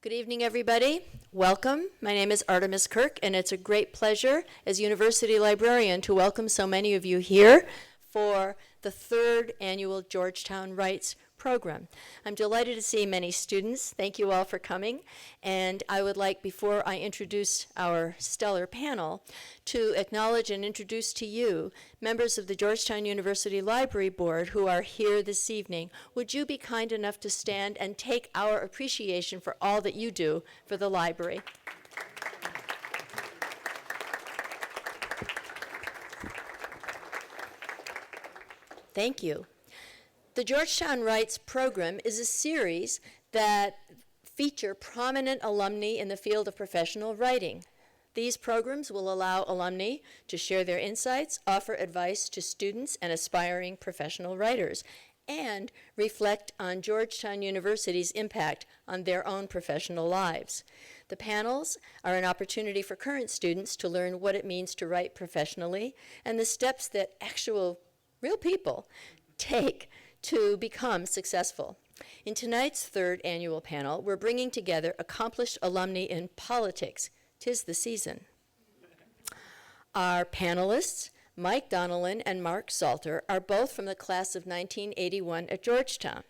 Good evening, everybody. Welcome. My name is Artemis Kirk, and it's a great pleasure as University Librarian to welcome so many of you here for the third annual Georgetown Writes program. I'm delighted to see many students. Thank you all for coming. And I would like, before I introduce our stellar panel, to acknowledge and introduce to you members of the Georgetown University Library Board who are here this evening. Would you be kind enough to stand and take our appreciation for all that you do for the library? Thank you. The Georgetown Writes program is a series that feature prominent alumni in the field of professional writing. These programs will allow alumni to share their insights, offer advice to students and aspiring professional writers, and reflect on Georgetown University's impact on their own professional lives. The panels are an opportunity for current students to learn what it means to write professionally and the steps that actual real people take to become successful. In tonight's third annual panel, we're bringing together accomplished alumni in politics. 'Tis the season. Our panelists, Mike Donnellan and Mark Salter, are both from the class of 1981 at Georgetown.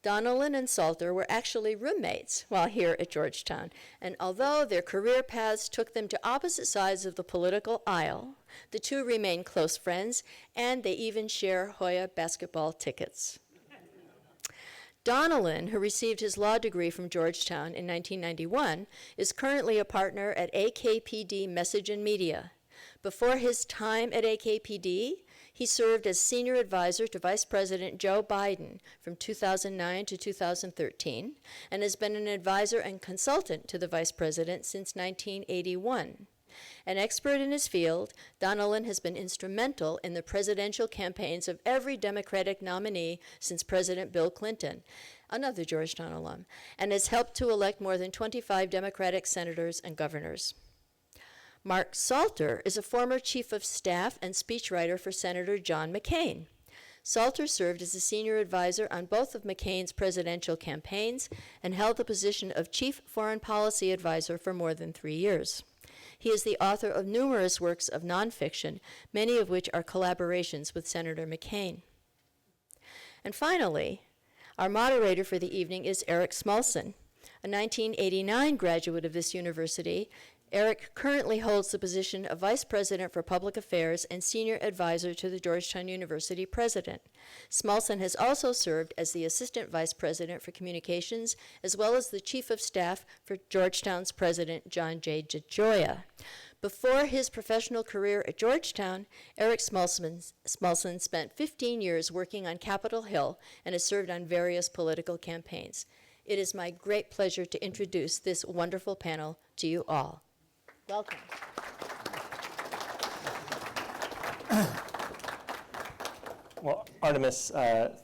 Donnellan and Salter were actually roommates while here at Georgetown, and although their career paths took them to opposite sides of the political aisle, the two remain close friends, and they even share Hoya basketball tickets. Donnellan, who received his law degree from Georgetown in 1991, is currently a partner at AKPD Message and Media. Before his time at AKPD, he served as senior advisor to Vice President Joe Biden from 2009 to 2013, and has been an advisor and consultant to the Vice President since 1981. An expert in his field, Donnellan has been instrumental in the presidential campaigns of every Democratic nominee since President Bill Clinton, another Georgetown alum, and has helped to elect more than 25 Democratic senators and governors. Mark Salter is a former chief of staff and speechwriter for Senator John McCain. Salter served as a senior advisor on both of McCain's presidential campaigns and held the position of chief foreign policy advisor for more than 3 years. He is the author of numerous works of nonfiction, many of which are collaborations with Senator McCain. And finally, our moderator for the evening is Eric Smolson, a 1989 graduate of this university. Eric currently holds the position of Vice President for Public Affairs and Senior Advisor to the Georgetown University President. Smolson has also served as the Assistant Vice President for Communications, as well as the Chief of Staff for Georgetown's President, John J. DeGioia. Before his professional career at Georgetown, Eric Smolson spent 15 years working on Capitol Hill and has served on various political campaigns. It is my great pleasure to introduce this wonderful panel to you all. Welcome. Well, Artemis,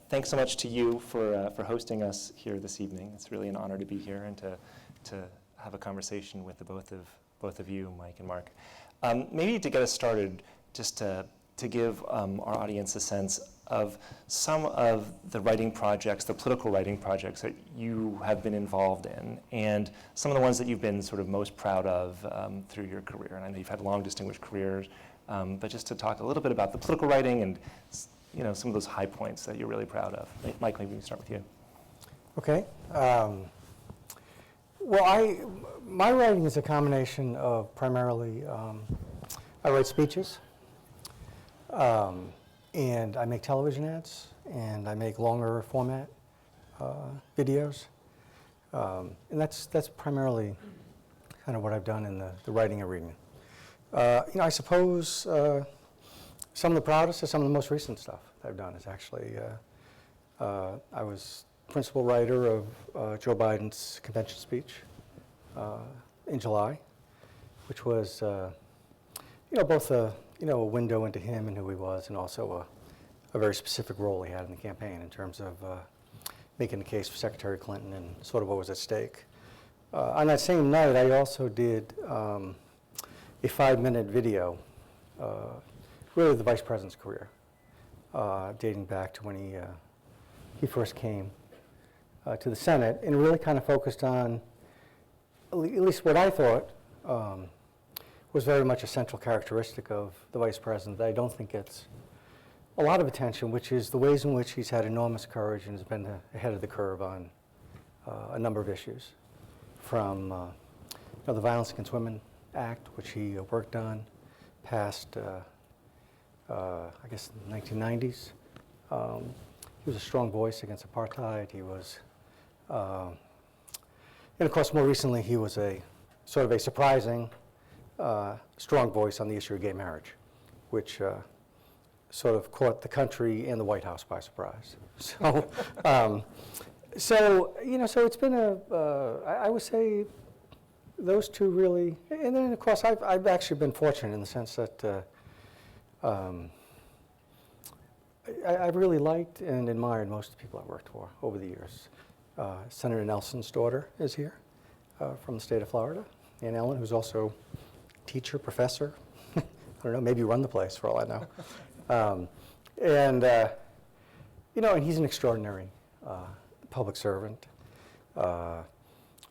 thanks so much to you for hosting us here this evening. It's really an honor to be here and to have a conversation with the both of you, Mike and Mark. Maybe to get us started, just to give our audience a sense of some of the writing projects, the political writing projects that you have been involved in, and some of the ones that you've been sort of most proud of through your career. And I know you've had long, distinguished careers, but just to talk a little bit about the political writing and some of those high points that you're really proud of. Mike, maybe we can start with you. Okay. My writing is a combination of primarily, I write speeches, and I make television ads, and I make longer format videos, and that's primarily kind of what I've done in the writing arena. I suppose some of the proudest or some of the most recent stuff that I've done is actually, I was principal writer of Joe Biden's convention speech in July, which was, both a window into him and who he was, and also a very specific role he had in the campaign in terms of making the case for Secretary Clinton and sort of what was at stake. On that same night, I also did a 5-minute video, really the Vice President's career, dating back to when he first came to the Senate, and really kind of focused on at least what I thought, was very much a central characteristic of the Vice President that I don't think gets a lot of attention, which is the ways in which he's had enormous courage and has been ahead of the curve on a number of issues, from the Violence Against Women Act, which he worked on, passed, I guess, in the 1990s. He was a strong voice against apartheid. He was, and of course, more recently, he was a sort of a surprising, strong voice on the issue of gay marriage, which sort of caught the country and the White House by surprise. So, so it's been I would say those two really, and then of course I've actually been fortunate in the sense that I've really liked and admired most of the people I've worked for over the years. Senator Nelson's daughter is here from the state of Florida, Ann Ellen, who's also teacher, professor. I don't know, maybe run the place for all I know. And he's an extraordinary public servant. And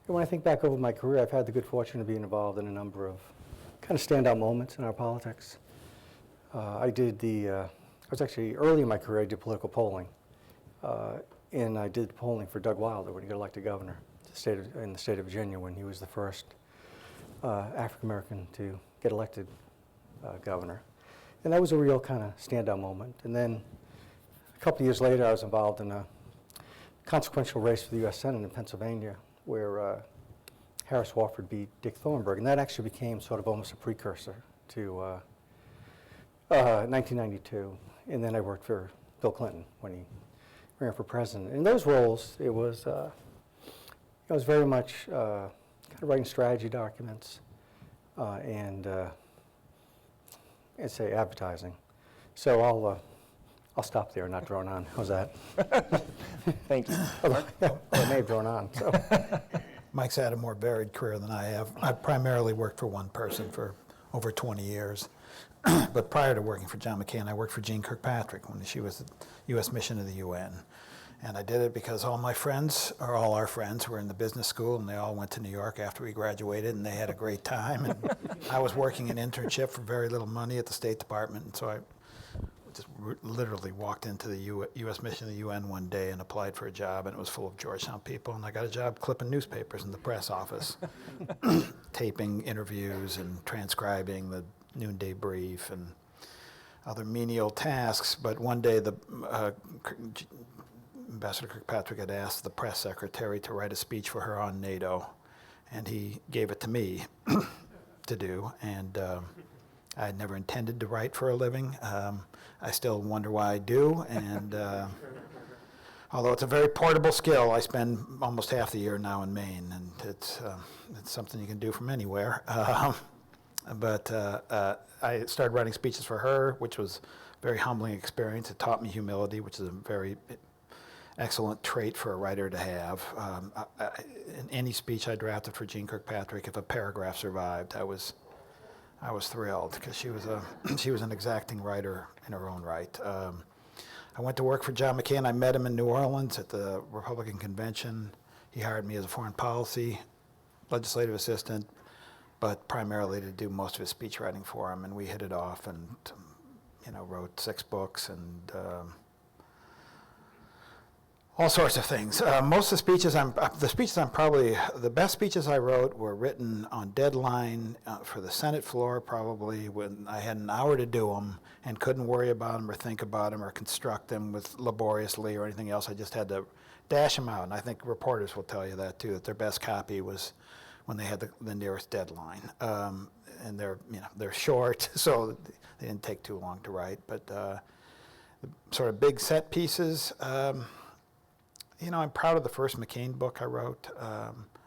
when I think back over my career, I've had the good fortune of being involved in a number of kind of standout moments in our politics. I was actually, early in my career, I did political polling. And I did polling for Doug Wilder when he got elected governor in the state of Virginia, when he was the first African-American to get elected governor. And that was a real kind of standout moment. And then a couple of years later, I was involved in a consequential race for the U.S. Senate in Pennsylvania, where Harris Wofford beat Dick Thornburgh. And that actually became sort of almost a precursor to 1992. And then I worked for Bill Clinton when he ran for president. In those roles, it was very much kind of writing strategy documents and say advertising. So I'll stop there, not drone on. How's that? Thank you. Well, I may have drawn on. So. Mike's had a more varied career than I have. I've primarily worked for one person for over 20 years. But prior to working for John McCain, I worked for Jeane Kirkpatrick when she was the U.S. mission to the UN. And I did it because all my friends, or all our friends, were in the business school, and they all went to New York after we graduated, and they had a great time. And I was working an internship for very little money at the State Department, and so I just literally walked into the U.S. mission to the UN one day and applied for a job, and it was full of Georgetown people, and I got a job clipping newspapers in the press office, taping interviews and transcribing the noonday brief and other menial tasks. But one day Ambassador Kirkpatrick had asked the press secretary to write a speech for her on NATO, and he gave it to me to do. And I had never intended to write for a living. I still wonder why I do. And although it's a very portable skill, I spend almost half the year now in Maine, and it's something you can do from anywhere. But I started writing speeches for her, which was a very humbling experience. It taught me humility, which is a very excellent trait for a writer to have. In any speech I drafted for Jeane Kirkpatrick, if a paragraph survived, I was thrilled, because she was an exacting writer in her own right. I went to work for John McCain. I met him in New Orleans at the Republican convention. He hired me as a foreign policy legislative assistant, but primarily to do most of his speech writing for him. And we hit it off, and wrote 6 books and all sorts of things. Most of the speeches, the best speeches I wrote were written on deadline for the Senate floor, probably when I had an hour to do them and couldn't worry about them or think about them or construct them with laboriously or anything else. I just had to dash them out. And I think reporters will tell you that too, that their best copy was when they had the nearest deadline. And they're short, so they didn't take too long to write. But the sort of big set pieces, I'm proud of the first McCain book I wrote.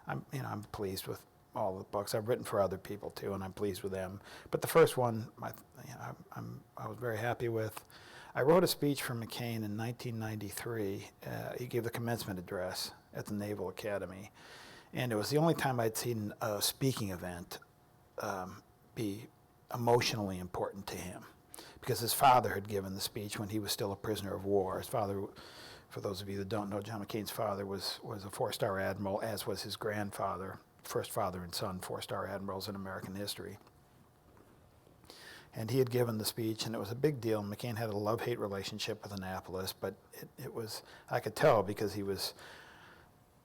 I'm pleased with all the books. I've written for other people too, and I'm pleased with them. But the first one, I was very happy with. I wrote a speech for McCain in 1993. He gave the commencement address at the Naval Academy, and it was the only time I'd seen a speaking event be emotionally important to him, because his father had given the speech when he was still a prisoner of war. His father, for those of you that don't know, John McCain's father was a 4-star admiral, as was his grandfather, first father and son, 4-star admirals in American history. And he had given the speech, and it was a big deal. McCain had a love-hate relationship with Annapolis, but it was, I could tell because he was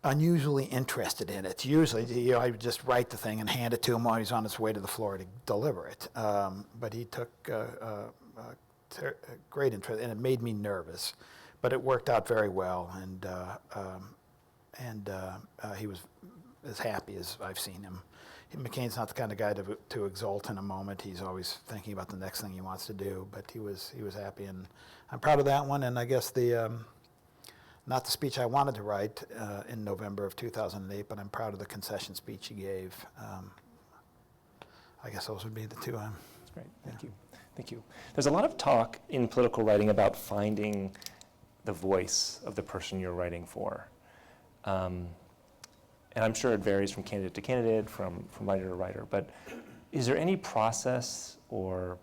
unusually interested in it. Usually, you know, I would just write the thing and hand it to him while he's on his way to the floor to deliver it. But he took great interest, and it made me nervous. But it worked out very well, and he was as happy as I've seen him. McCain's not the kind of guy to exult in a moment. He's always thinking about the next thing he wants to do. But he was happy, and I'm proud of that one. And I guess not the speech I wanted to write in November of 2008, but I'm proud of the concession speech he gave. I guess those would be the two. That's great. Thank you. Thank you. There's a lot of talk in political writing about finding the voice of the person you're writing for. And I'm sure it varies from candidate to candidate, from writer to writer, but is there any process or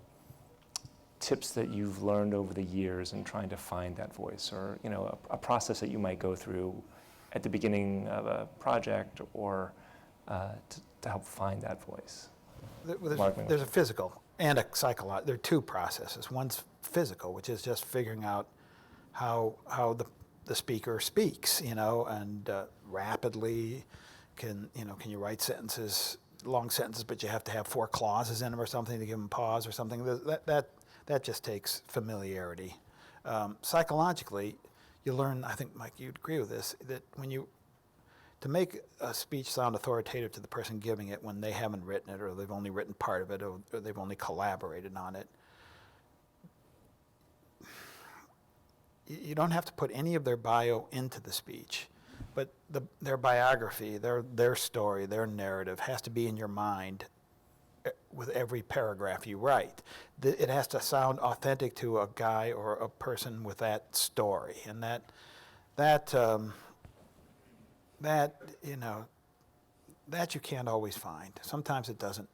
tips that you've learned over the years in trying to find that voice, or a process that you might go through at the beginning of a project, or to help find that voice? There's a physical and a psychological. There are two processes. One's physical, which is just figuring out how the speaker speaks, and rapidly. Can you write sentences, long sentences, but you have to have 4 clauses in them or something to give them pause or something. That just takes familiarity. Psychologically, you learn, I think, Mike, you'd agree with this, that to make a speech sound authoritative to the person giving it when they haven't written it, or they've only written part of it, or they've only collaborated on it, you don't have to put any of their bio into the speech, but their biography, their story, their narrative has to be in your mind with every paragraph you write. It has to sound authentic to a guy or a person with that story, and that you can't always find. Sometimes it doesn't.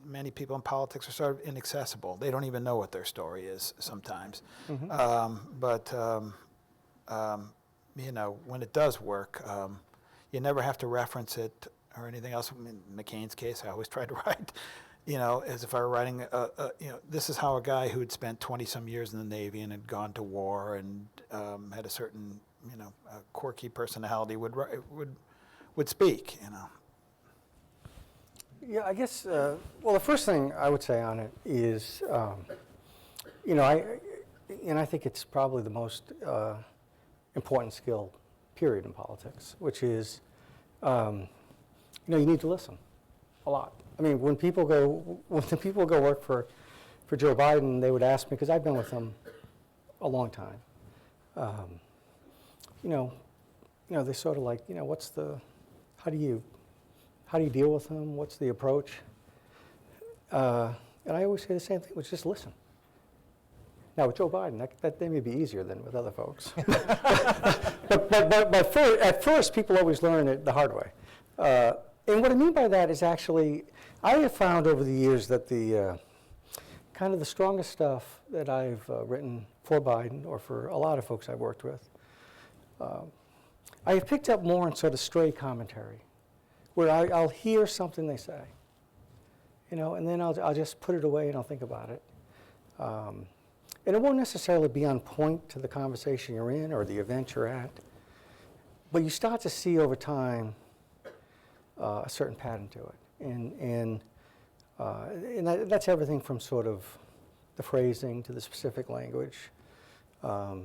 Many people in politics are sort of inaccessible. They don't even know what their story is sometimes. Mm-hmm. When it does work, you never have to reference it or anything else. In McCain's case, I always try to write, as if I were writing, this is how a guy who had spent 20-some years in the Navy and had gone to war and had a certain, quirky personality would speak, Yeah, I guess, the first thing I would say on it is, I think it's probably the most important skill, period, in politics, which is, you need to listen a lot. I mean, when the people go work for Joe Biden, they would ask me, because I've been with him a long time, they sort of like, how do you deal with him? What's the approach? And I always say the same thing, which is just listen. Now, with Joe Biden, that may be easier than with other folks. but at first, people always learn it the hard way. And what I mean by that is actually, I have found over the years that the kind of the strongest stuff that I've written for Biden, or for a lot of folks I've worked with, I have picked up more in sort of stray commentary, where I'll hear something they say, and then I'll just put it away and I'll think about it. And it won't necessarily be on point to the conversation you're in or the event you're at, but you start to see over time a certain pattern to it. And that's everything from sort of the phrasing to the specific language. But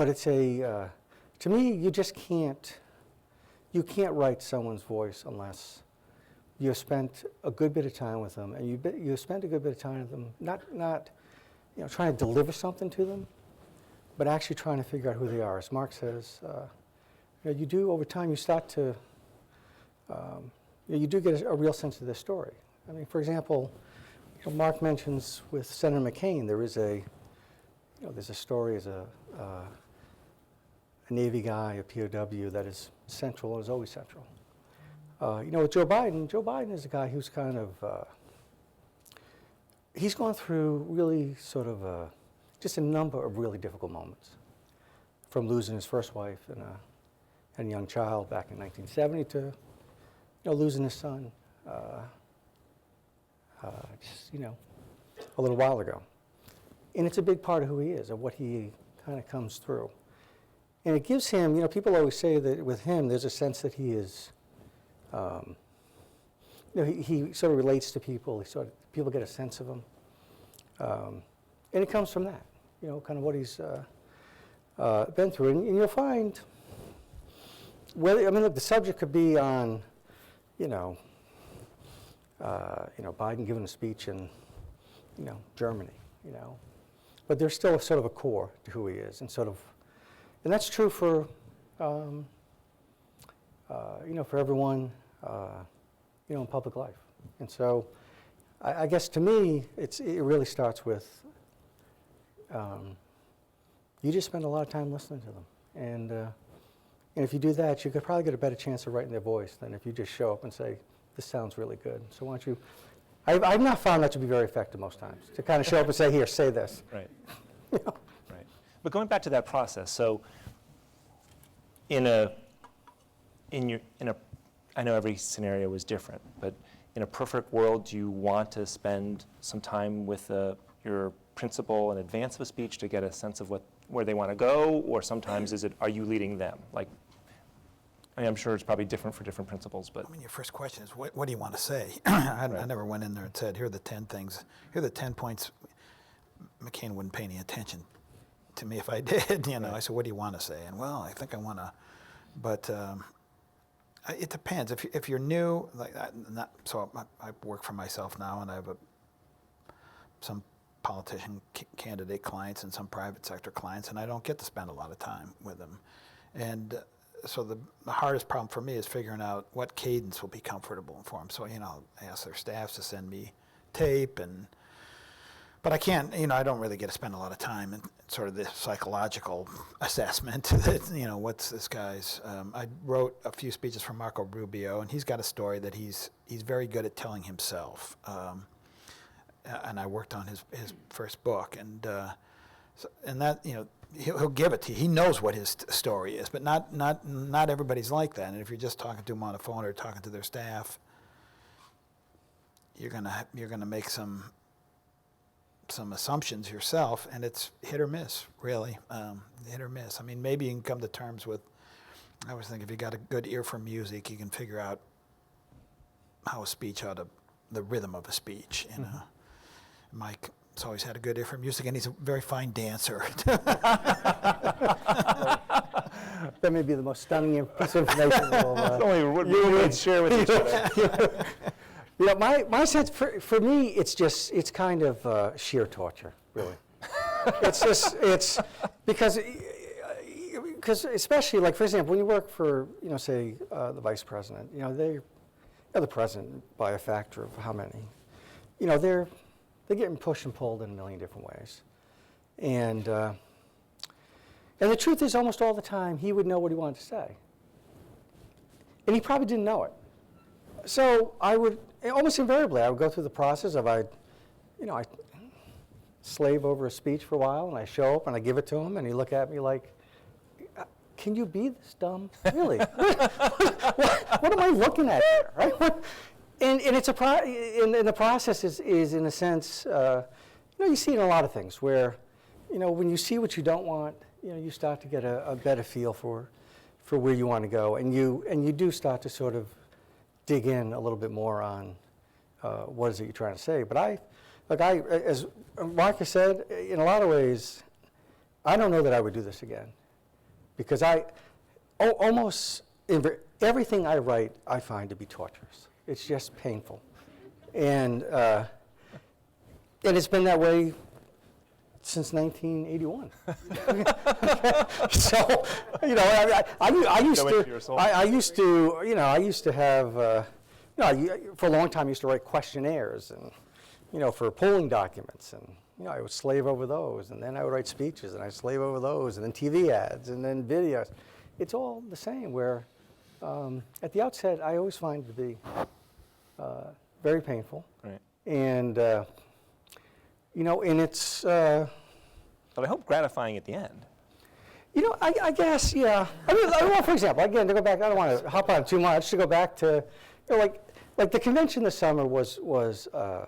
it's to me, you can't write someone's voice unless you've spent a good bit of time with them, and you spent a good bit of time with them, not trying to deliver something to them, but actually trying to figure out who they are. As Mark says, you do, over time, you start to, you do get a real sense of their story. I mean, for example, Mark mentions with Senator McCain, there's a story as a Navy guy, a POW, that is central and is always central. With Joe Biden is a guy who's kind of, he's gone through really sort of just a number of really difficult moments. from losing his first wife and a young child back in 1970 to, losing his son just, a little while ago. And it's a big part of who he is, of what he kind of comes through. And it gives him, people always say that with him, there's a sense that he is, he sort of relates to people. People get a sense of him. And it comes from that, kind of what he's been through. And you'll find, look, the subject could be on, Biden giving a speech in, Germany, But there's still sort of a core to who he is, and that's true for, for everyone, in public life. And so, I guess to me, it really starts with, you just spend a lot of time listening to them, and if you do that, you could probably get a better chance of writing their voice than if you just show up and say, "This sounds really good." So why don't you? I've not found that to be very effective most times, to kind of show up and say, "Here, say this." Right. Right. But going back to that process, so I know every scenario is different, but in a perfect world, do you want to spend some time with your principal in advance of a speech to get a sense of where they want to go, or sometimes are you leading them? I'm sure it's probably different for different principals, but. Your first question is, what do you want to say? I Right. never went in there and said, here are the 10 things, here are the 10 points. McCain wouldn't pay any attention to me if I did, Right. I said, what do you want to say? And I think I want to, but it depends. If you're new, I work for myself now, and I have some politician candidate clients and some private sector clients, and I don't get to spend a lot of time with them. And so the hardest problem for me is figuring out what cadence will be comfortable for them. So, I ask their staffs to send me tape, but I can't, I don't really get to spend a lot of time in sort of the psychological assessment that, what's this guy's. I wrote a few speeches for Marco Rubio, and he's got a story that he's very good at telling himself. And I worked on his first book, and that, he'll give it to you. He knows what his story is, but not everybody's like that. And if you're just talking to them on the phone or talking to their staff, you're gonna make some assumptions yourself, and it's hit or miss, really. Hit or miss. Maybe you can come to terms with. I always think if you got a good ear for music, you can figure out how the rhythm of a speech. Mike. He's always had a good ear for music, and he's a very fine dancer. That may be the most stunning piece of information Only what you would share with each other. My sense, for me, it's kind of sheer torture, really. It's because especially, for example, when you work for, say, the vice president, they're the president by a factor of how many? They're getting pushed and pulled in a million different ways. And the truth is, almost all the time, he would know what he wanted to say. And he probably didn't know it. So almost invariably, I would go through the process of I slave over a speech for a while, and I show up and I give it to him, and he look at me like, can you be this dumb? Really? what am I looking at here? Right? And it's and the process is in a sense, you see it in a lot of things where, when you see what you don't want, you start to get a better feel for where you want to go, and you do start to sort of dig in a little bit more on what is it you're trying to say. But as Marcus said, in a lot of ways, I don't know that I would do this again, because almost everything I write I find to be torturous. It's just painful, and it's been that way since 1981. So, I used to have, for a long time, I used to write questionnaires and, for polling documents, and I would slave over those, and then I would write speeches, and I'd slave over those, and then TV ads, and then videos. It's all the same. Where at the outset, I always find it to be very painful, Right. and and it's. But I hope gratifying at the end. You know, I guess, yeah. I mean, well, for example, again, to go back, I don't want to hop on too much, to go back to, you know, like the convention this summer was a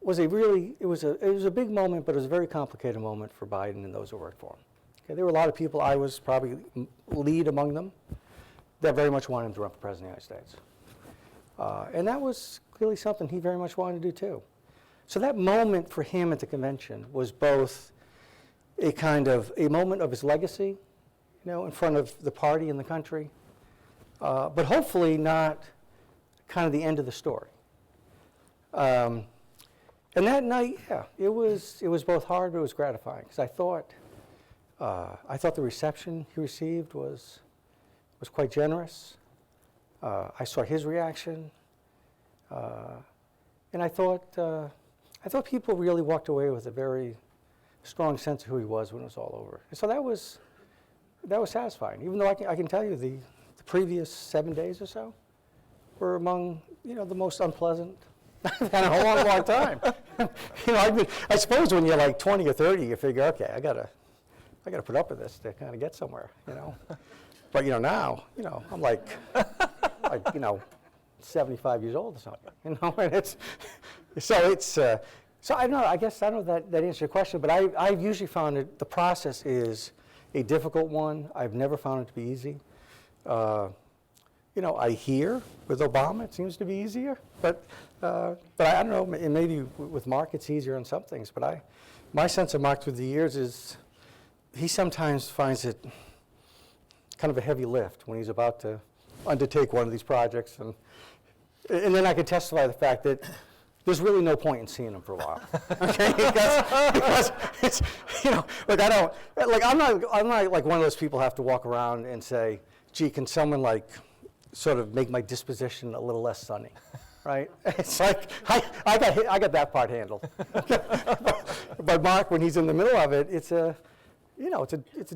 really, it was a big moment, but it was a very complicated moment for Biden and those who worked for him. Okay, there were a lot of people, I was probably lead among them, that very much wanted him to run for president of the United States. And that was clearly something he very much wanted to do too. So that moment for him at the convention was both a kind of a moment of his legacy, you know, in front of the party and the country, but hopefully not kind of the end of the story. And that night, yeah, it was both hard, but it was gratifying, because I thought the reception he received was quite generous. I saw his reaction, and I thought people really walked away with a very strong sense of who he was when it was all over. And so that was satisfying. Even though I can tell you the previous 7 days or so were among, you know, the most unpleasant I've had in a long, long time. You know, I suppose when you're like 20 or 30, you figure, okay, I gotta put up with this to kind of get somewhere, you know. But you know, now, you know, I'm like you know, 75 years old or something, you know, and it's so I don't know. I guess I don't know that answers your question, but I've usually found that the process is a difficult one. I've never found it to be easy. You know, I hear with Obama it seems to be easier, but I don't know. And maybe with Mark it's easier on some things. But my sense of Mark through the years is he sometimes finds it kind of a heavy lift when he's about to undertake one of these projects, and then I can testify to the fact that there's really no point in seeing him for a while, okay? Because it's, you know, like I'm not like one of those people who have to walk around and say, gee, can someone like sort of make my disposition a little less sunny, right? It's like I got that part handled. But Mark, when he's in the middle of it, it's a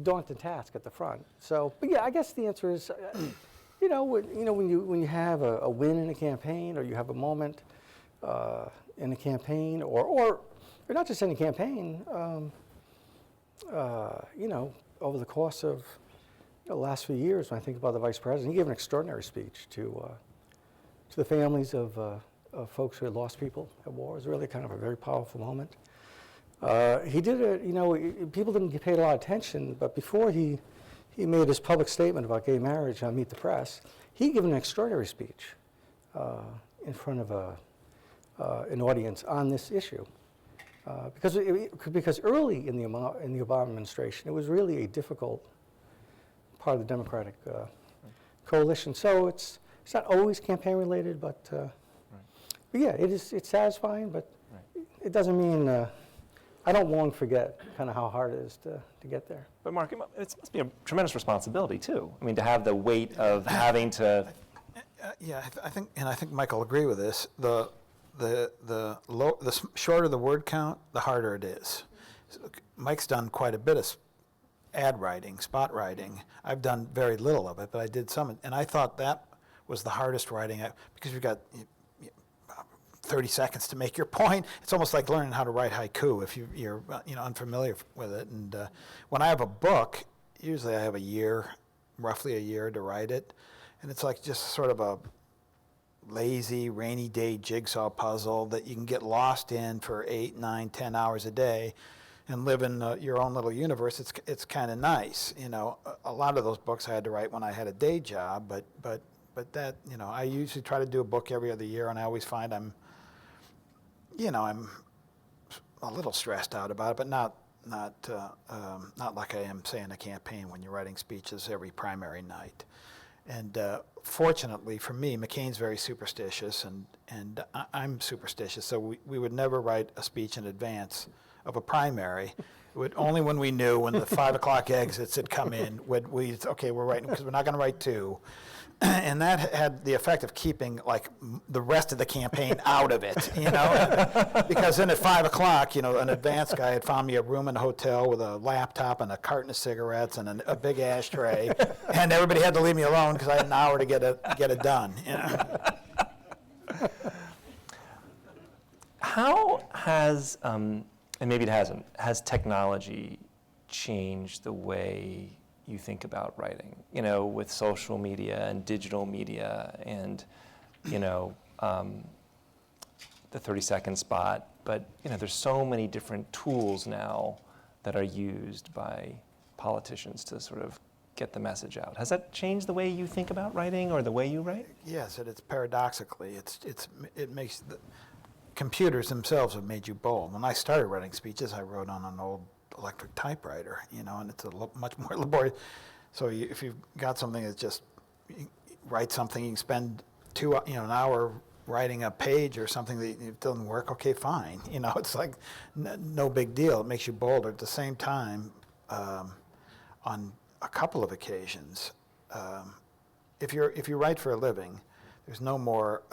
daunting task at the front. So, but yeah, I guess the answer is, when you have a win in a campaign, or you have a moment in a campaign, or not just in a campaign, over the course of the last few years, when I think about the vice president, he gave an extraordinary speech to the families of folks who had lost people at war. It was really kind of a very powerful moment. He did it, people didn't pay a lot of attention, but before he made his public statement about gay marriage on Meet the Press, he gave an extraordinary speech in front of an audience on this issue. Because early in the Obama administration, it was really a difficult part of the Democratic coalition. So it's not always campaign related, but yeah, it's satisfying, but it doesn't mean I don't long forget kind of how hard it is to get there. But Mark, it must be a tremendous responsibility too. I mean, to have the weight of having to. Yeah, I think Michael will agree with this. The shorter the word count, the harder it is. Mike's done quite a bit of ad writing, spot writing. I've done very little of it, but I did some, and I thought that was the hardest writing because you've got 30 seconds to make your point. It's almost like learning how to write haiku if you're unfamiliar with it. And when I have a book, usually I have roughly a year to write it, and it's like just sort of a lazy, rainy day jigsaw puzzle that you can get lost in for 8, 9, 10 hours a day and live in your own little universe. It's kind of nice. You know, a lot of those books I had to write when I had a day job, but that, I usually try to do a book every other year, and I always find I'm a little stressed out about it, but not like I am, say, in a campaign when you're writing speeches every primary night. And fortunately for me, McCain's very superstitious, and I'm superstitious, so we would never write a speech in advance of a primary. Only when we knew when the 5 o'clock exits had come in would we, okay, we're writing, because we're not going to write two. And that had the effect of keeping like the rest of the campaign out of it, because then at 5 o'clock, an advance guy had found me a room in a hotel with a laptop and a carton of cigarettes and a big ashtray, and everybody had to leave me alone because I had an hour to get it done. How has, and maybe it hasn't, has technology change the way you think about writing, with social media and digital media and, the 30-second spot. But, there's so many different tools now that are used by politicians to sort of get the message out. Has that changed the way you think about writing or the way you write? Yes, and it's paradoxically, it makes the computers themselves have made you bold. When I started writing speeches, I wrote on an old electric typewriter, and it's much more laborious. So if you've got something that's just write something, you can spend an hour writing a page or something that it doesn't work. Okay, fine. It's like no big deal. It makes you bolder. At the same time, on a couple of occasions, if you write for a living, there's no more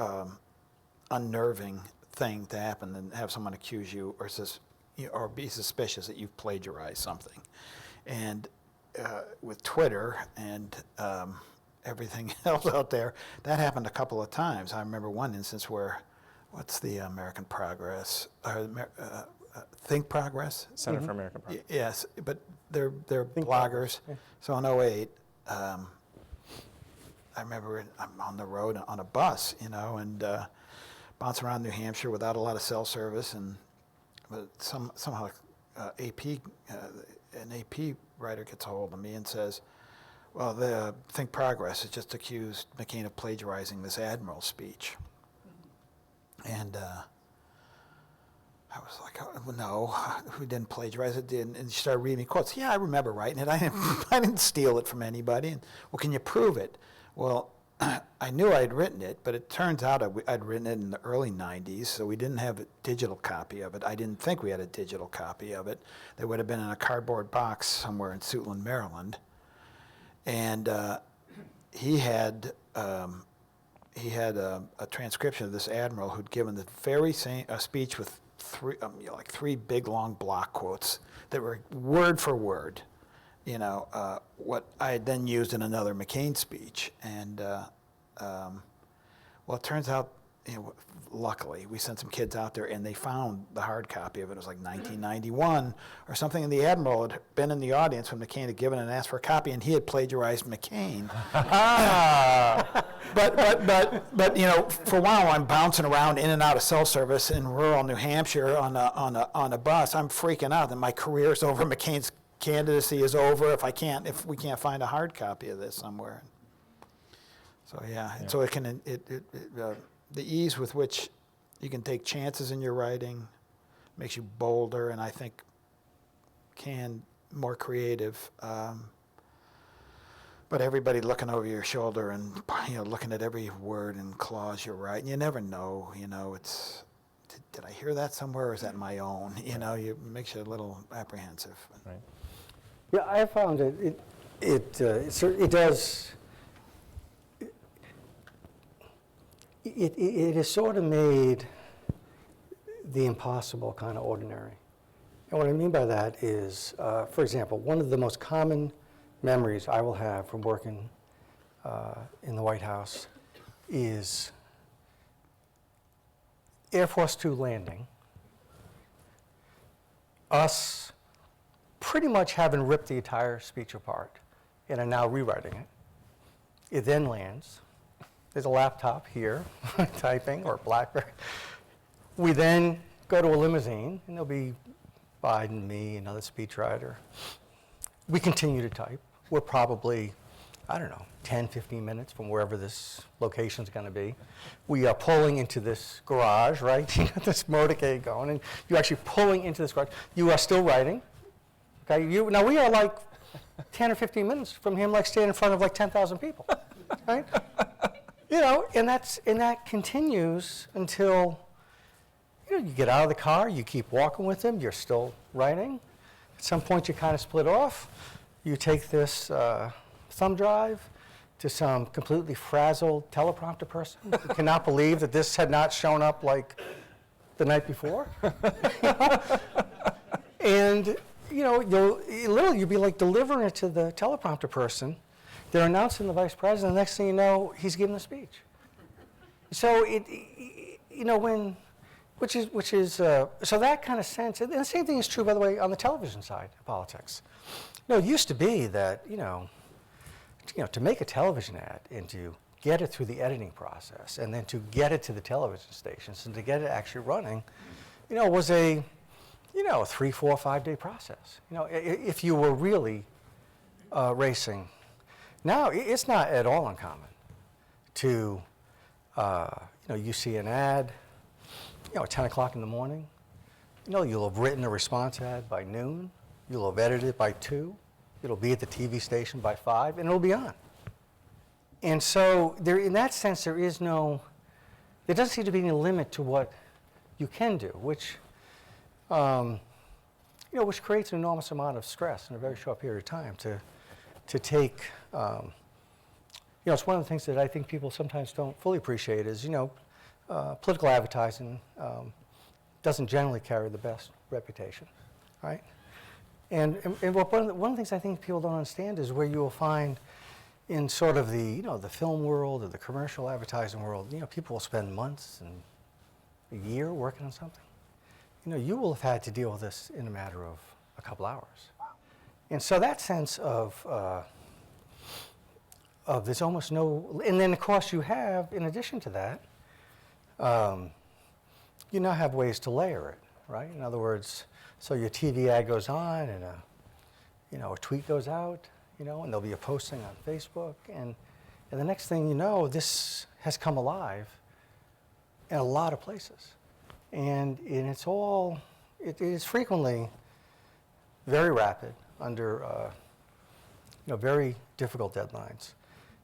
unnerving thing to happen than have someone accuse you or be suspicious that you've plagiarized something. And with Twitter and everything else out there, that happened a couple of times. I remember one instance where, what's the American Progress, Think Progress? Center for American Progress. Yes, but they're bloggers. Yeah. So in '08, I remember I'm on the road on a bus, and bouncing around New Hampshire without a lot of cell service, but somehow an AP writer gets a hold of me and says, well, the Think Progress has just accused McCain of plagiarizing this Admiral speech. And I was like, oh, no, who didn't plagiarize it? And she started reading me quotes. Yeah, I remember writing it. I didn't steal it from anybody. And, well, can you prove it? Well, I knew I had written it, but it turns out I'd written it in the early 90s, so we didn't have a digital copy of it. I didn't think we had a digital copy of it. They would have been in a cardboard box somewhere in Suitland, Maryland. And he had a transcription of this admiral who'd given the very same speech with three big long block quotes that were word for word, what I had then used in another McCain speech. And well, it turns out, luckily, we sent some kids out there and they found the hard copy of it. It was like 1991 or something, and the admiral had been in the audience when McCain had given and asked for a copy, and he had plagiarized McCain. But for a while I'm bouncing around in and out of cell service in rural New Hampshire on a bus. I'm freaking out that my career's over, McCain's candidacy is over if we can't find a hard copy of this somewhere. So yeah. So it can the ease with which you can take chances in your writing makes you bolder, and I think more creative. But everybody looking over your shoulder and looking at every word and clause you write, and you never know. It's did I hear that somewhere, or is that my own? It makes you a little apprehensive. Right. Yeah, I found it does. It has sort of made the impossible kind of ordinary. And what I mean by that is, for example, one of the most common memories I will have from working in the White House is Air Force 2 landing, us pretty much having ripped the entire speech apart and are now rewriting it. It then lands. There's a laptop here, typing, or BlackBerry. We then go to a limousine, and there'll be Biden, me, another speechwriter. We continue to type. We're probably, 10, 15 minutes from wherever this location's going to be. We are pulling into this garage, right? You got this motorcade going, and you're actually pulling into this garage. You are still writing. Okay. Now we are like 10 or 15 minutes from him, like standing in front of like 10,000 people, right? And that continues until you get out of the car, you keep walking with him, you're still writing. At some point, you kind of split off. You take this thumb drive to some completely frazzled teleprompter person who cannot believe that this had not shown up like the night before. And you'll be like delivering it to the teleprompter person. They're announcing the vice president. The next thing you know, he's giving a speech. So when So that kind of sense, and the same thing is true, by the way, on the television side of politics. It used to be that, to make a television ad and to get it through the editing process and then to get it to the television stations and to get it actually running, was a 3, 4, 5 day process. If you were really racing. Now, it's not at all uncommon to, you see an ad, at 10 o'clock in the morning. You'll have written a response ad by noon. You'll have edited it by 2. It'll be at the TV station by 5, and it'll be on. And so, in that sense, there doesn't seem to be any limit to what you can do, which creates an enormous amount of stress in a very short period of time to take. It's one of the things that I think people sometimes don't fully appreciate is, political advertising doesn't generally carry the best reputation, right? And one of the things I think people don't understand is where you will find in sort of the film world or the commercial advertising world, people will spend months and a year working on something. You will have had to deal with this in a matter of a couple hours. And so that sense of there's almost no, and then of course you have, in addition to that, you now have ways to layer it, right? In other words, so your TV ad goes on and a tweet goes out, and there'll be a posting on Facebook, and the next thing you know, this has come alive in a lot of places. And it is frequently very rapid under very difficult deadlines.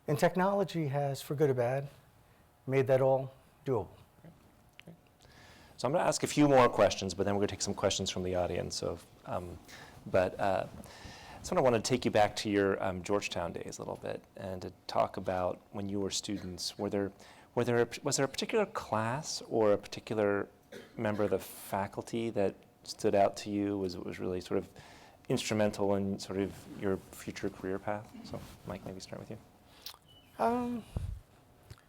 And technology has, for good or bad, made that all doable. So I'm going to ask a few more questions, but then we're going to take some questions from the audience. So, so I want to take you back to your Georgetown days a little bit and to talk about when you were students. Was there a particular class or a particular member of the faculty that stood out to you, was really sort of instrumental in sort of your future career path? So, Mike, maybe start with you.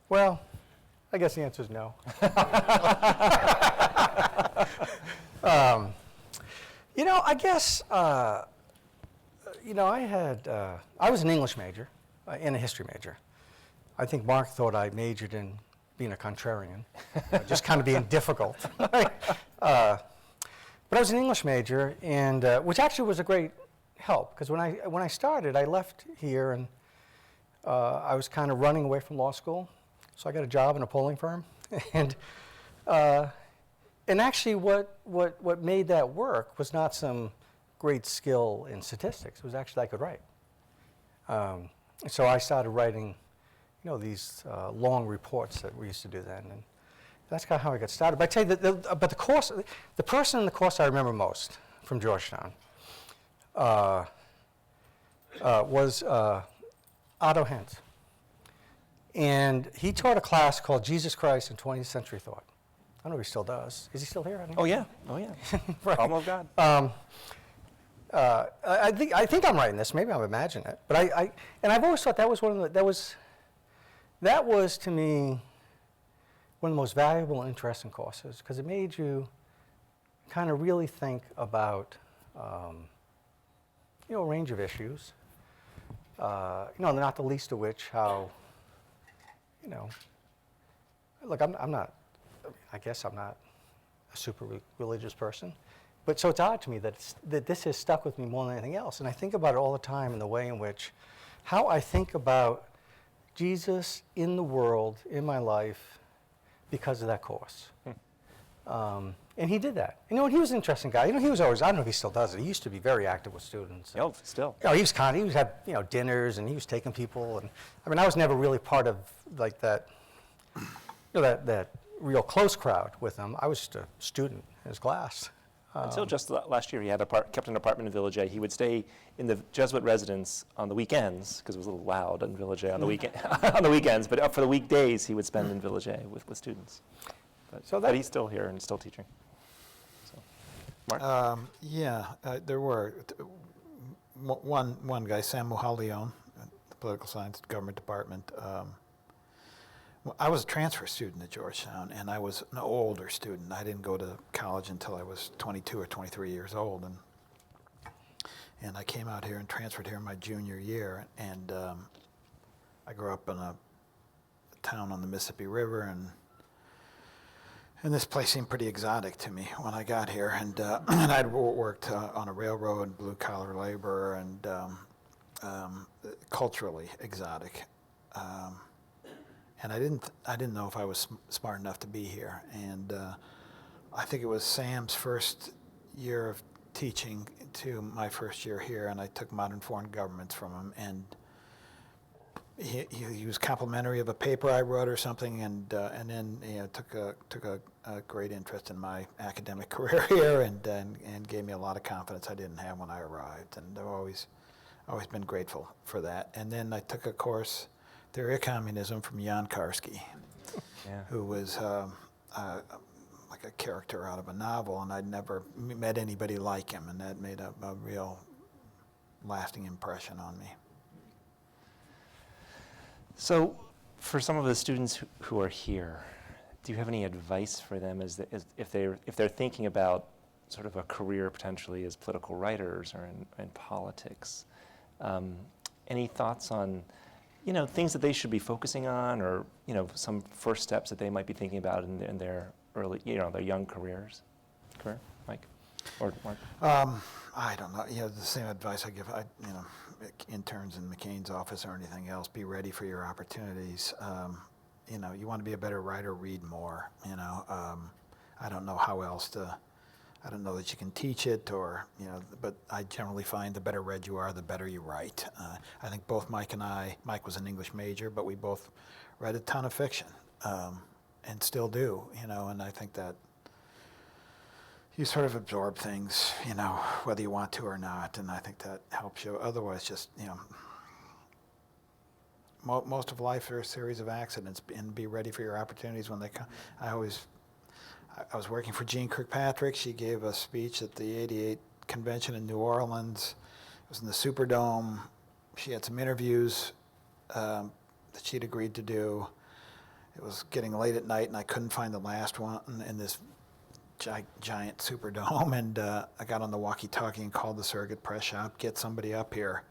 Well, I guess the answer is no. I guess, I was an English major and a history major. I think Mark thought I majored in being a contrarian, just kind of being difficult. But I was an English major, and which actually was a great help, because when I started, I left here and I was kind of running away from law school, so I got a job in a polling firm, and actually what made that work was not some great skill in statistics. It was actually I could write. So I started writing, these long reports that we used to do then, and that's kind of how I got started. But I tell you, the person in the course I remember most from Georgetown was Otto Hens. And he taught a class called Jesus Christ in 20th Century Thought. I don't know if he still does. Is he still here? Oh yeah. Right. Problem of God. I think I'm right in this. Maybe I'm imagining it. But I've always thought that was that was to me one of the most valuable and interesting courses, because it made you kind of really think about a range of issues. Not the least of which how look, I'm not. I guess I'm not a super religious person, but so it's odd to me that this has stuck with me more than anything else. And I think about it all the time in the way in which, how I think about Jesus in the world, in my life, because of that course. And he did that. And he was an interesting guy. He was always, I don't know if he still does it, he used to be very active with students. Oh, still. He would have dinners, and he was taking people. And I was never really part of like that, that real close crowd with him. I was just a student in his class. Until just last year, he had kept an apartment in Village A. He would stay in the Jesuit residence on the weekends, because it was a little loud in Village A on the weekends. But for the weekdays, he would spend in Village A with students. But he's still here and still teaching. So, Mark? There were one guy, Sam Mohaleon, at the Political Science Government Department, Well, I was a transfer student at Georgetown, and I was an older student. I didn't go to college until I was 22 or 23 years old, and I came out here and transferred here my junior year, and I grew up in a town on the Mississippi River, and this place seemed pretty exotic to me when I got here, and I'd worked on a railroad, blue-collar labor, and culturally exotic. And I didn't know if I was smart enough to be here. And I think it was Sam's first year of teaching to my first year here, and I took modern foreign governments from him. And he was complimentary of a paper I wrote or something, and then took a great interest in my academic career here, and gave me a lot of confidence I didn't have when I arrived. And I've always been grateful for that. And then I took a course, Theory of Communism, from Jan Karski, who was like a character out of a novel, and I'd never met anybody like him, and that made a real lasting impression on me. So for some of the students who are here, do you have any advice for them as if they're thinking about sort of a career potentially as political writers or in politics? Any thoughts on things that they should be focusing on, or some first steps that they might be thinking about in their early, their young career, Mike or Mark? I don't know. The same advice I give, interns in McCain's office or anything else. Be ready for your opportunities. You want to be a better writer, read more. I don't know how else to. I don't know that you can teach it, but I generally find the better read you are, the better you write. I think both Mike was an English major, but we both read a ton of fiction, and still do, and I think that you sort of absorb things, whether you want to or not, and I think that helps you. Otherwise, just, most of life are a series of accidents, and be ready for your opportunities when they come. I was working for Jean Kirkpatrick. She gave a speech at the '88 convention in New Orleans. It was in the Superdome. She had some interviews that she'd agreed to do. It was getting late at night, and I couldn't find the last one in this giant Superdome. And I got on the walkie-talkie and called the Surrogate Press Shop, get somebody up here.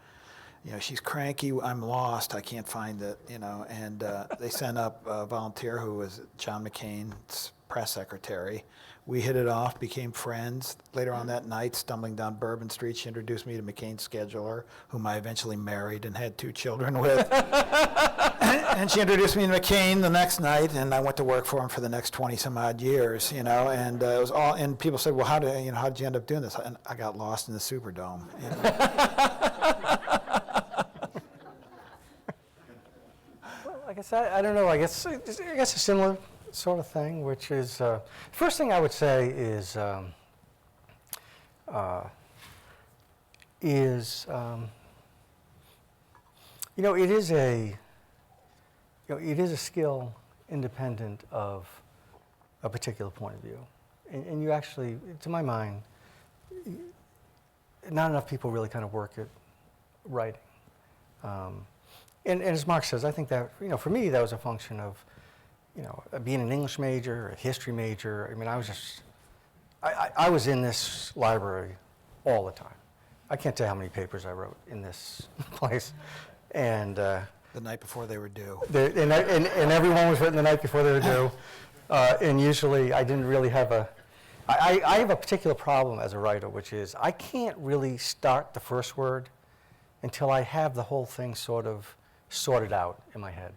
She's cranky, I'm lost, I can't find it, and they sent up a volunteer who was John McCain's press secretary. We hit it off, became friends. Later on that night, stumbling down Bourbon Street, she introduced me to McCain's scheduler, whom I eventually married and had 2 children with. And she introduced me to McCain the next night, and I went to work for him for the next 20 some odd years, and it was all, and people said, well, how did you end up doing this? And I got lost in the Superdome. Like I said, I don't know. I guess a similar sort of thing, which is first thing I would say is it is a skill independent of a particular point of view, and you actually, to my mind, not enough people really kind of work at writing. And as Mark says, I think that, for me, that was a function of, being an English major, a history major. I mean, I was in this library all the time. I can't tell you how many papers I wrote in this place. And The night before they were due. and everyone was written the night before they were due. And usually I didn't really have I have a particular problem as a writer, which is I can't really start the first word until I have the whole thing sort of sorted out in my head.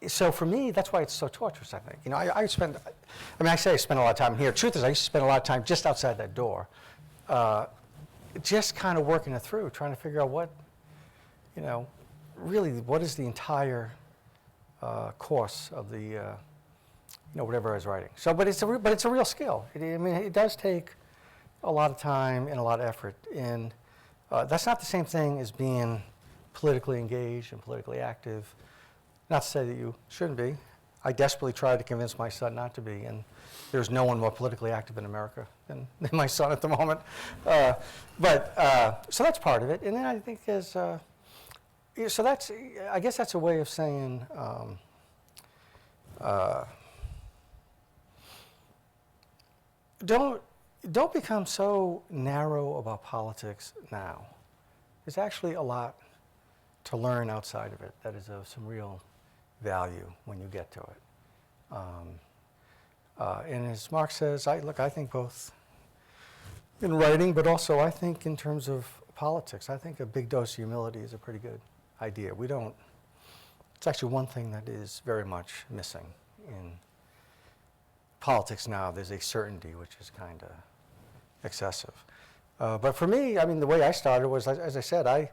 So for me, that's why it's so torturous, I think. I spend a lot of time here. Truth is, I used to spend a lot of time just outside that door, just kind of working it through, trying to figure out what is the entire course of the, whatever I was writing. So, but it's a real skill. It does take a lot of time and a lot of effort, and that's not the same thing as being politically engaged and politically active. Not to say that you shouldn't be. I desperately tried to convince my son not to be, and there's no one more politically active in America than my son at the moment. So that's part of it. And then I think Yeah, so that's, I guess that's a way of saying, don't become so narrow about politics now. There's actually a lot to learn outside of it that is of some real value when you get to it. And as Mark says, I think both in writing, but also I think in terms of politics, I think a big dose of humility is a pretty good idea. It's actually one thing that is very much missing in politics now. There's a certainty which is kind of excessive. But for me, I mean, the way I started was, as I said, I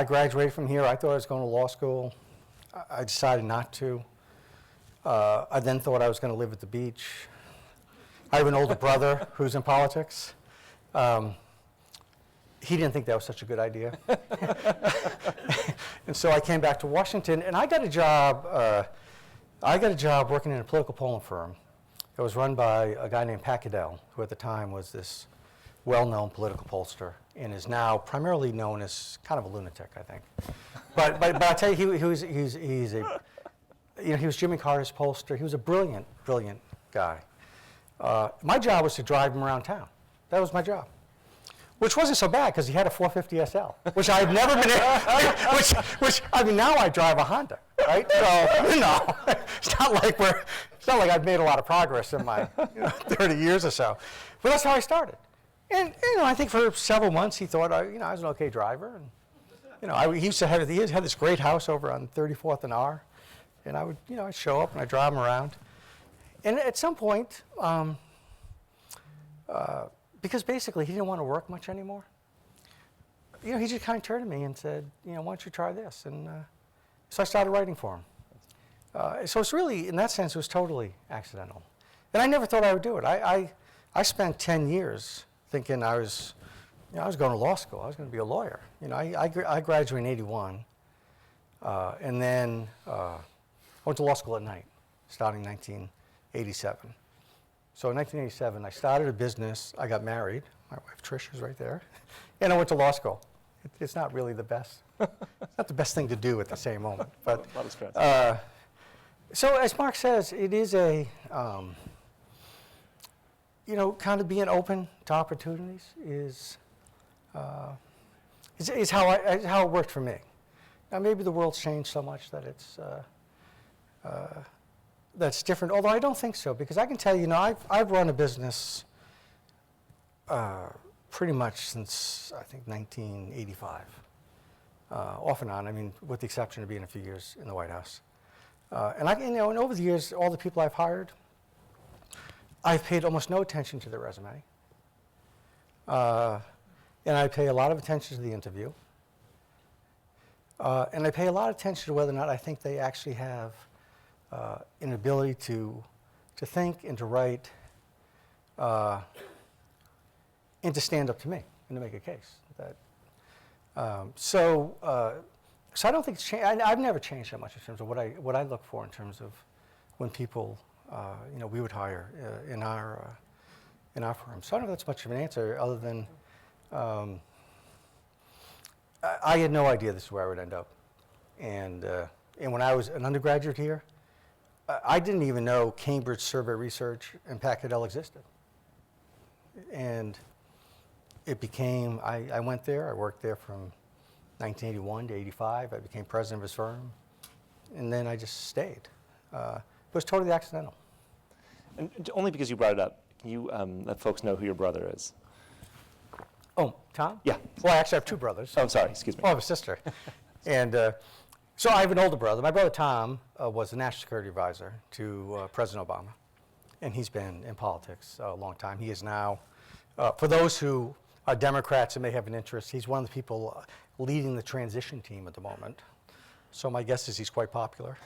graduated from here. I thought I was going to law school. I decided not to. I then thought I was going to live at the beach. I have an older brother who's in politics. He didn't think that was such a good idea. And so I came back to Washington, and I got a job working in a political polling firm. It was run by a guy named Pat Cadell, who at the time was this well-known political pollster and is now primarily known as kind of a lunatic, I think. But I tell you, he was Jimmy Carter's pollster. He was a brilliant, brilliant guy. My job was to drive him around town. That was my job. Which wasn't so bad because he had a 450 SL, which I had never been which I mean, now I drive a Honda, right? So, it's not like I've made a lot of progress in my 30 years or so. But that's how I started. And I think for several months he thought I was an okay driver, and he had this great house over on 34th and R, and I'd show up and I'd drive him around. And at some point, because basically he didn't want to work much anymore, he just kind of turned to me and said, why don't you try this? And so I started writing for him. So it's really, in that sense, it was totally accidental. And I never thought I would do it. I spent 10 years thinking I was going to law school. I was going to be a lawyer. I graduated in '81, and then I went to law school at night, starting in 1987. So in 1987, I started a business. I got married. My wife Trish is right there, and I went to law school. It's not really the best. It's not the best thing to do at the same moment. But a lot of stress. So as Mark says, it is a kind of being open to opportunities is how it worked for me. Now maybe the world's changed so much that it's that's different. Although I don't think so, because I can tell you, I've run a business pretty much since I think 1985, off and on. I mean, with the exception of being a few years in the White House. And over the years, all the people I've hired, I've paid almost no attention to their resume. And I pay a lot of attention to the interview. And I pay a lot of attention to whether or not I think they actually have an ability to think and to write and to stand up to me and to make a case. So I don't think it's changed. I've never changed that much in terms of what I look for in terms of when people we would hire in our firm. So I don't know if that's much of an answer, other than I had no idea this is where I would end up. And when I was an undergraduate here, I didn't even know Cambridge Survey Research and Pat Cadell existed. And it became, I went there, I worked there from 1981 to 85. I became president of his firm. And then I just stayed. It was totally accidental. And only because you brought it up, can you let folks know who your brother is? Oh, Tom? Yeah. Well, I actually have two brothers. Oh, I'm sorry, excuse me. Well, I have a sister. And so I have an older brother. My brother Tom was the national security advisor to President Obama. And he's been in politics a long time. He is now, for those who are Democrats and may have an interest, he's one of the people leading the transition team at the moment. So my guess is he's quite popular.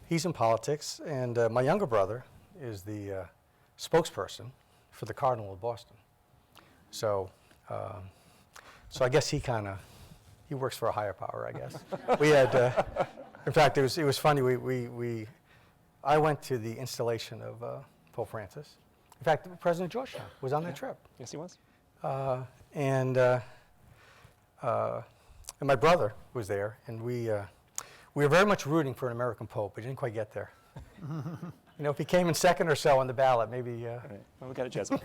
He's in politics, and my younger brother is the spokesperson for the Cardinal of Boston. So I guess he works for a higher power, I guess. We had, in fact, it was funny. I went to the installation of Pope Francis. In fact, President Georgetown was on that trip. Yes, he was. And my brother was there, and we were very much rooting for an American Pope. We didn't quite get there. If he came in second or so on the ballot, maybe. All right. Well, we got a Jesuit.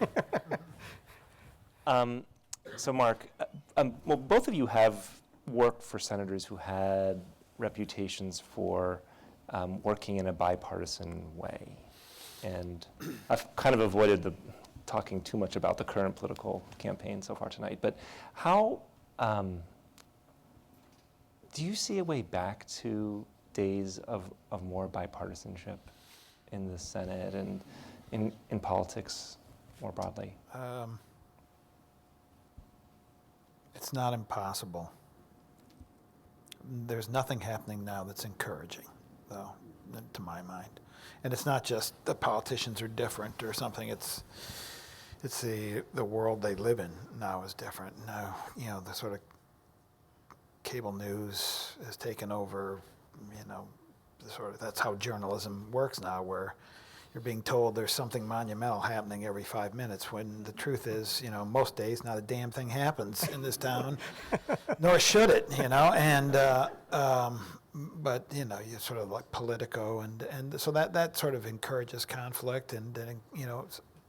So, Mark, well, both of you have worked for senators who had reputations for working in a bipartisan way, and I've kind of avoided talking too much about the current political campaign so far tonight. But how do you see a way back to days of more bipartisanship in the Senate and in politics more broadly? It's not impossible. There's nothing happening now that's encouraging, though, to my mind. And it's not just the politicians are different or something. It's the world they live in now is different. Now, the sort of cable news has taken over. That's how journalism works now, where you're being told there's something monumental happening every 5 minutes, when the truth is, most days not a damn thing happens in this town, nor should it, and but you sort of like Politico, and so that sort of encourages conflict, and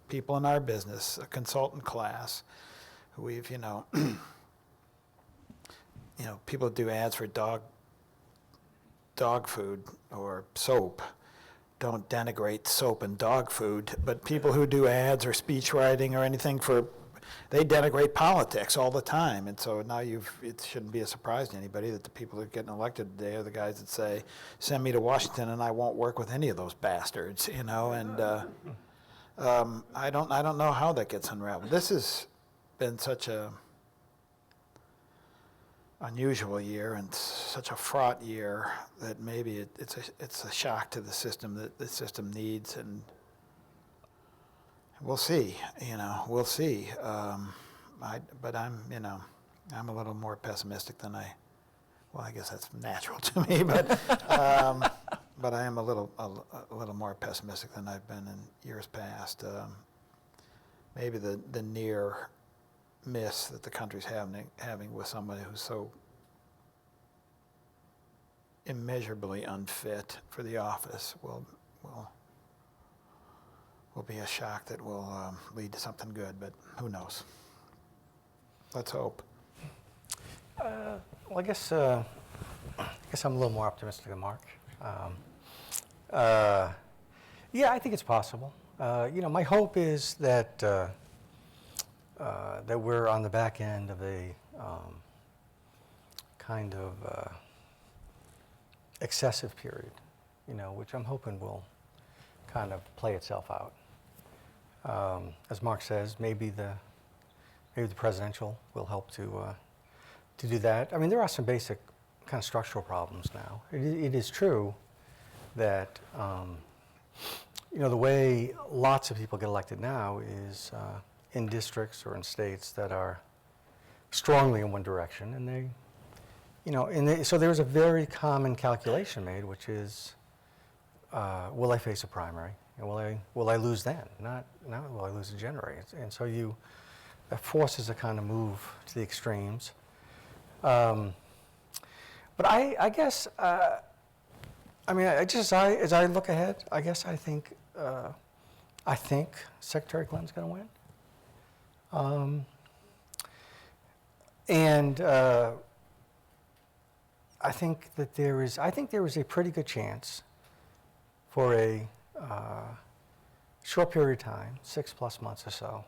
people in our business, a consultant class, who we've people do ads for dog food or soap. Don't denigrate soap and dog food, but people who do ads or speech writing or anything they denigrate politics all the time. And so now it shouldn't be a surprise to anybody that the people that are getting elected today are the guys that say, send me to Washington and I won't work with any of those bastards, and I don't know how that gets unraveled. This has been such a unusual year and such a fraught year that maybe it's a shock to the system that the system needs, and we'll see. We'll see. But I'm a little more pessimistic than I guess that's natural to me. But I am a little more pessimistic than I've been in years past. Maybe the near miss that the country's having with somebody who's so immeasurably unfit for the office will be a shock that will lead to something good, but who knows? Let's hope. Well, I guess I'm a little more optimistic than Mark. Yeah, I think it's possible. My hope is that that we're on the back end of a kind of excessive period, which I'm hoping will kind of play itself out. As Mark says, maybe the presidential will help to do that. I mean, there are some basic kind of structural problems now. It is true that the way lots of people get elected now is in districts or in states that are strongly in one direction, and so there's a very common calculation made, which is, will I face a primary, and will I lose then? Not will I lose a general. And so that forces a kind of move to the extremes. But I guess, as I look ahead, I guess I think Secretary Clinton's going to win. I think there is a pretty good chance for a short period of time, 6+ months or so,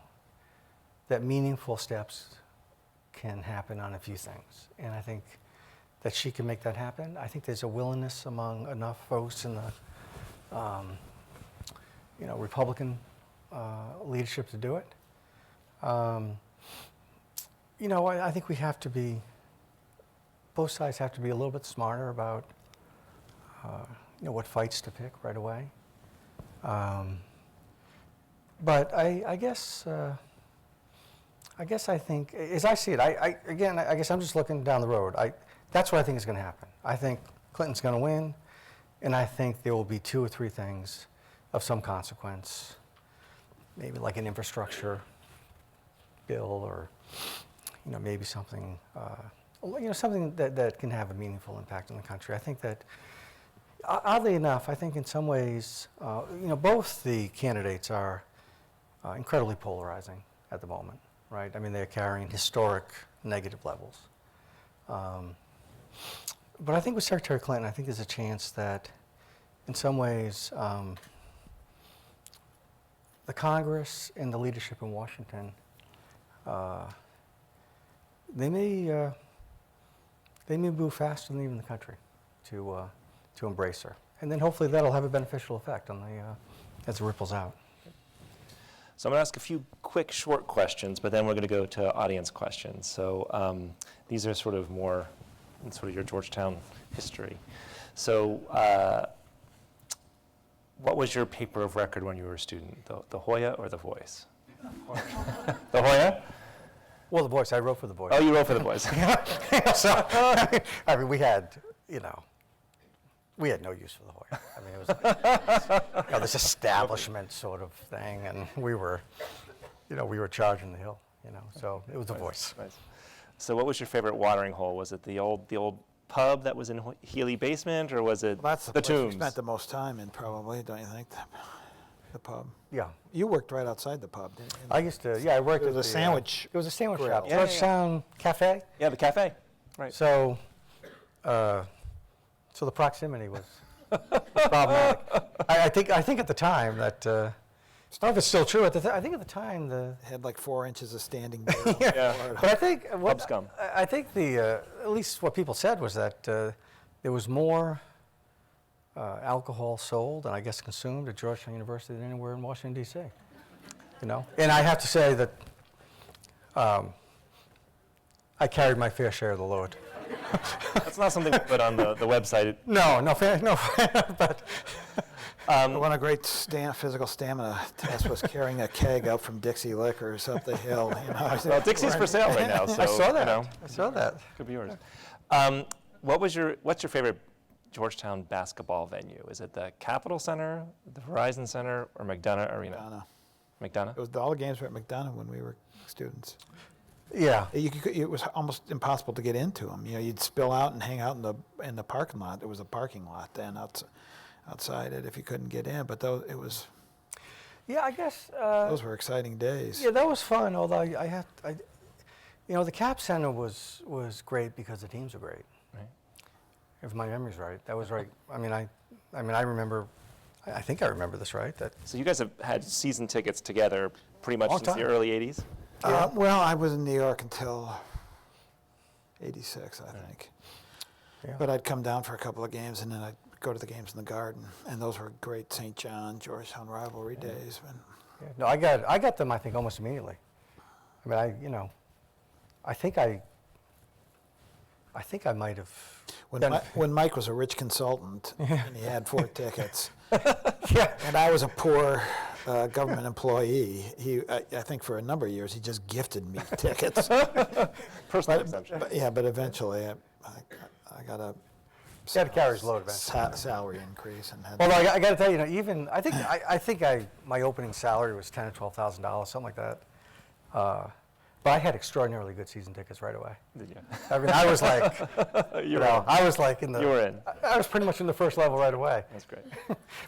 that meaningful steps can happen on a few things. And I think that she can make that happen. I think there's a willingness among enough folks in the Republican leadership to do it. I think we have to be, both sides have to be a little bit smarter about, what fights to pick right away. But I guess I think, as I see it, I guess I'm just looking down the road. That's what I think is going to happen. I think Clinton's going to win, and I think there will be 2 or 3 things of some consequence, maybe like an infrastructure bill or, maybe something, something that can have a meaningful impact on the country. I think that, oddly enough, I think in some ways, both the candidates are incredibly polarizing at the moment, right? I mean, they're carrying historic negative levels. But I think with Secretary Clinton, I think there's a chance that, in some ways, the Congress and the leadership in Washington, they may move faster than even the country to embrace her, and then hopefully that'll have a beneficial effect on as it ripples out. So I'm going to ask a few quick, short questions, but then we're going to go to audience questions. So these are sort of more in sort of your Georgetown history. So what was your paper of record when you were a student, the Hoya or the Voice? The Hoya? Well, the Voice. I wrote for the Voice. Oh, you wrote for the Voice. So, I mean, we had no use for the Hoya. I mean, it was like, this establishment sort of thing, and we were charging the hill, so it was the Voice. Nice. So what was your favorite watering hole? Was it the old pub that was in Healy Basement, or was it Well, that's the the place we Tombs? spent the most time in, probably, don't you think? The pub. Yeah. You worked right outside the pub, didn't you? I used to, I worked It at was a the, sandwich it was a sandwich grill. shop, Yeah, Georgetown Cafe. Yeah, the cafe. Right. So the proximity was problematic. I think at the time that, I don't know if it's still true, I think at the time It had like 4 inches of standing grill. Yeah. but I think Pub scum. I think at least what people said was that there was more alcohol sold and I guess consumed at Georgetown University than anywhere in Washington, D.C. And I have to say that I carried my fair share of the load. That's not something we put on the website. No, but One of the great physical stamina tests was carrying a keg up from Dixie Liquors up the hill. Well, Dixie's for sale right now, so I saw that. I saw that. could be yours. What's your favorite Georgetown basketball venue? Is it the Capitol Center, the Verizon Center, or McDonough Arena? McDonough. All the games were at McDonough when we were students. Yeah. It was almost impossible to get into them. You'd spill out and hang out in the parking lot. There was a parking lot then outside it if you couldn't get in. But Yeah, I guess. those were exciting days. Yeah, that was fun. Although the Cap Center was great because the teams were great. Right. If my memory's right, that was right. I remember. I think I remember this right. That. So you guys have had season tickets together pretty much Long since the time. early 80s? Well, I was in New York until '86, I think. Yeah. But I'd come down for a couple of games, and then I'd go to the games in the Garden, and those were great St. John, Georgetown rivalry days. Yeah. No, I got them. I think almost immediately. I mean, I think I might have. When Mike was a rich consultant and he had 4 tickets, Yeah. and I was a poor government employee, I think for a number of years he just gifted me tickets. Personal exemption. But eventually I got a You had to carry his load eventually. salary increase and had. Although I got to tell you, even I think my opening salary was $10,000 or $12,000, something like that. But I had extraordinarily good season tickets right away. Did you? I mean, I was like, I was like in the. You were in. I was pretty much in the first level right away. That's great.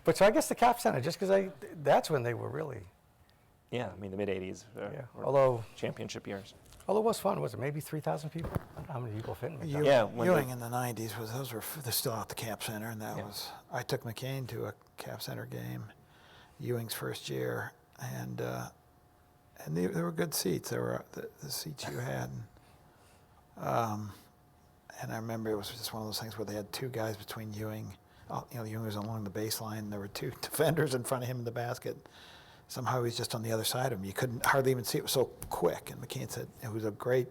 But so I guess the Cap Center, just because that's when they were really. Yeah, I mean, the mid-'80s Yeah. were Although championship years. it was fun, was it? Maybe 3,000 people. I don't know how many people fit in McDonough. Yeah, when Ewing in the '90s they're still at the Cap Center, and I took McCain to a Cap Center game, Ewing's first year, and they were good seats. They were the seats you had. And I remember it was just one of those things where they had 2 guys between Ewing. Ewing was along the baseline, and there were 2 defenders in front of him in the basket. Somehow he was just on the other side of him. You couldn't hardly even see it. It was so quick. And McCain said it was a great.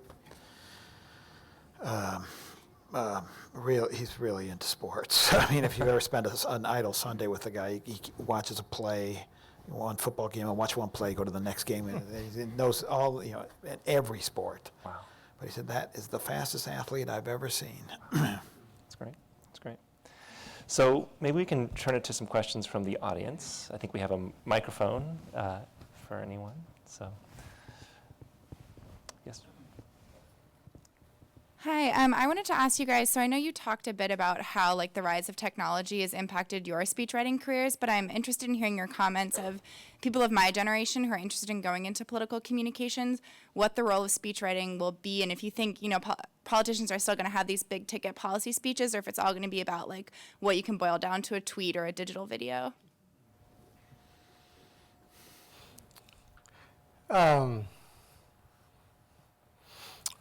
He's really into sports. I mean, if you've ever spent an idle Sunday with a guy, he watches a play. One football game and watch one play, go to the next game, and he knows all, in every sport. Wow. But he said, that is the fastest athlete I've ever seen. That's great. That's great. So maybe we can turn it to some questions from the audience. I think we have a microphone for anyone. So Hi, I wanted to ask you guys, so I know you talked a bit about how like the rise of technology has impacted your speechwriting careers, but I'm interested in hearing your comments of people of my generation who are interested in going into political communications, what the role of speechwriting will be, and if you think, politicians are still going to have these big ticket policy speeches, or if it's all going to be about like what you can boil down to a tweet or a digital video.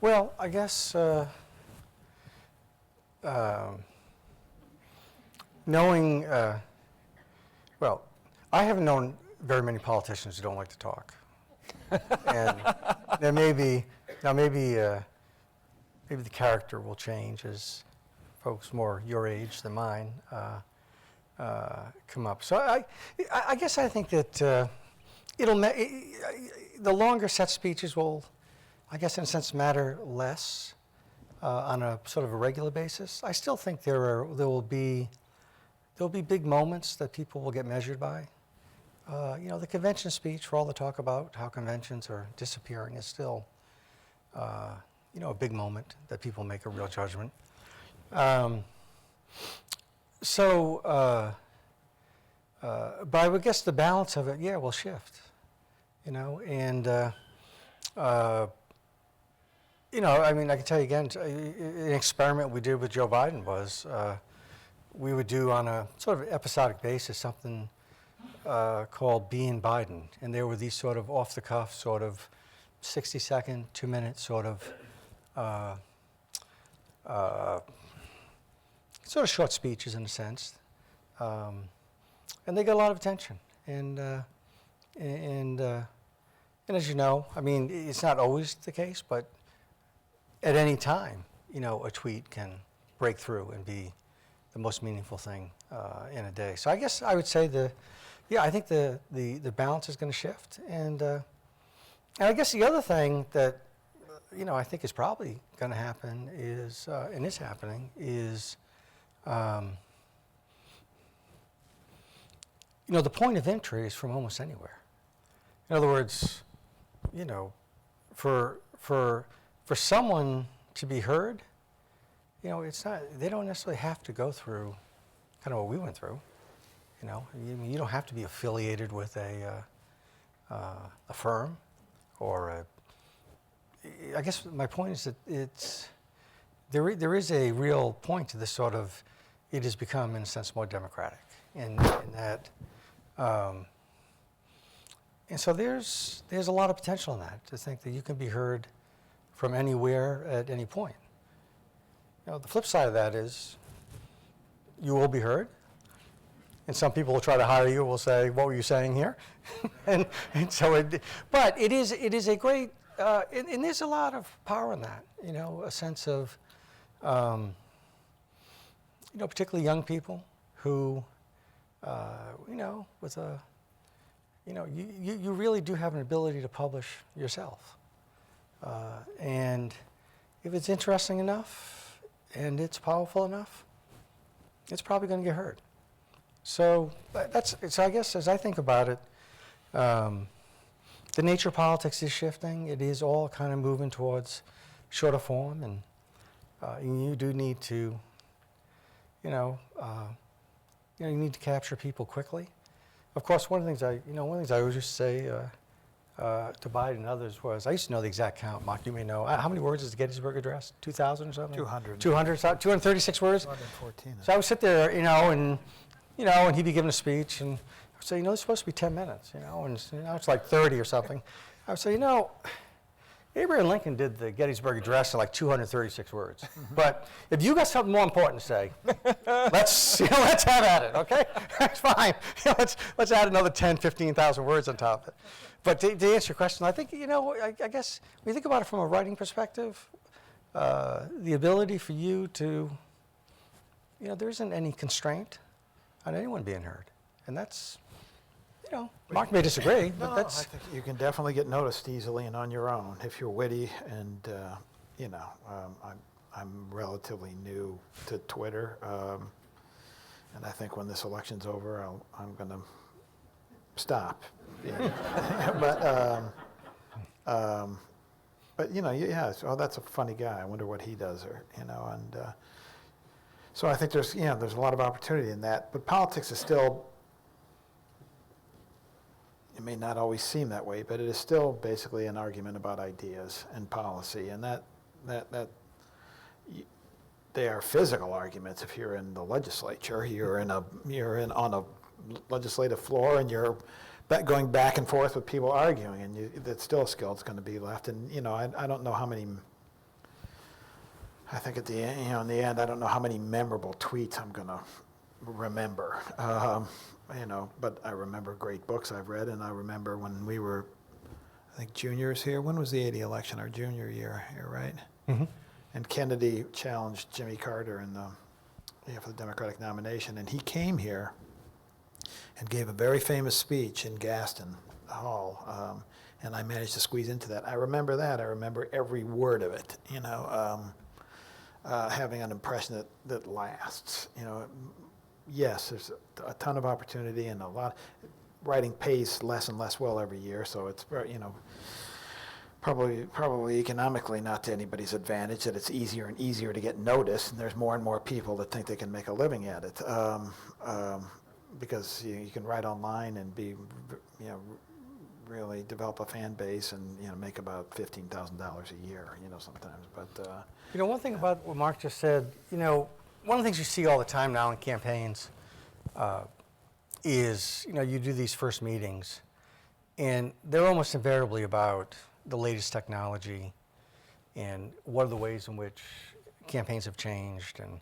Well, I guess knowing, well, I haven't known very many politicians who don't like to talk. And there may be, maybe the character will change as folks more your age than mine come up. So I guess I think that the longer set speeches will, I guess in a sense, matter less on a sort of a regular basis. I still think there will be big moments that people will get measured by. The convention speech, for all the talk about how conventions are disappearing, is still a big moment that people make a real judgment. But I would guess the balance of it, will shift. I can tell you again, an experiment we did with Joe Biden was we would do on a sort of episodic basis something called Being Biden. And there were these sort of off-the-cuff, sort of 60-second, 2-minute sort of short speeches in a sense. And they got a lot of attention. And as you know, it's not always the case, but at any time, a tweet can break through and be the most meaningful thing in a day. So I guess I would say I think the balance is going to shift. And I guess the other thing that, I think is probably going to happen is, and is happening, is, the point of entry is from almost anywhere. In other words, for someone to be heard, it's not, they don't necessarily have to go through kind of what we went through. You don't have to be affiliated with a firm or I guess my point is that there is a real point to this sort of, it has become in a sense more democratic in that, and so there's a lot of potential in that, to think that you can be heard from anywhere at any point. The flip side of that is you will be heard, and some people will try to hire you, will say, what were you saying here? and so but it is a great, and there's a lot of power in that, a sense of, particularly young people who, with a, you really do have an ability to publish yourself. And if it's interesting enough and it's powerful enough, it's probably going to get heard. So I guess as I think about it, the nature of politics is shifting. It is all kind of moving towards shorter form, and you do need to, you need to capture people quickly. Of course, one of the things I always used to say to Biden and others was, I used to know the exact count. Mark, you may know. How many words is the Gettysburg Address? 2,000 or something? 200. 236 words? 214. So I would sit there, and he'd be giving a speech, and I would say, it's supposed to be 10 minutes, and it's like 30 or something. I would say, Abraham Lincoln did the Gettysburg Address in like 236 words. Mm-hmm. But if you got something more important to say, let's have at it, okay? That's fine. Let's add another 10, 15,000 words on top of it. But to answer your question, I think, I guess when you think about it from a writing perspective, the ability for you to, there isn't any constraint on anyone being heard. And that's, Mark may disagree, but that's... I think you can definitely get noticed easily and on your own if you're witty, and, I'm relatively new to Twitter, and I think when this election's over, I'm going to stop. But But, yeah, oh, that's a funny guy. I wonder what he does, or, and so I think there's a lot of opportunity in that. But politics is still, it may not always seem that way, but it is still basically an argument about ideas and policy, and that they are physical arguments. If you're in the legislature, you're on a legislative floor, and you're going back and forth with people arguing, and that's still a skill that's going to be left. And I don't know how many. I think at the end, in the end, I don't know how many memorable tweets I'm going to remember. But I remember great books I've read, and I remember when we were, I think, juniors here. When was the '80 election? Our junior year here, right? Mm-hmm. And Kennedy challenged Jimmy Carter for the Democratic nomination, and he came here and gave a very famous speech in Gaston Hall, and I managed to squeeze into that. I remember that. I remember every word of it. Having an impression that lasts. Yes, there's a ton of opportunity, and writing pays less and less well every year, so it's probably economically not to anybody's advantage that it's easier and easier to get noticed, and there's more and more people that think they can make a living at it, because you can write online and be, really develop a fan base and make about $15,000 a year, sometimes. But one thing about what Mark just said, one of the things you see all the time now in campaigns is, you do these first meetings, and they're almost invariably about the latest technology and what are the ways in which campaigns have changed, and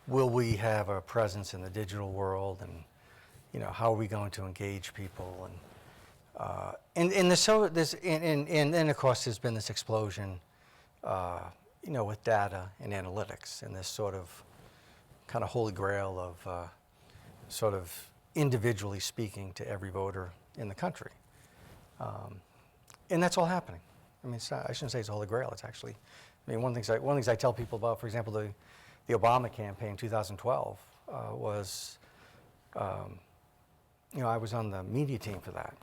will we have a presence in the digital world, and how are we going to engage people, and then of course there's been this explosion, with data and analytics, and this sort of kind of holy grail of sort of individually speaking to every voter in the country, and that's all happening. I mean, I shouldn't say it's a holy grail. It's actually, one of the things I tell people about, for example, the Obama campaign in 2012 was. I was on the media team for that.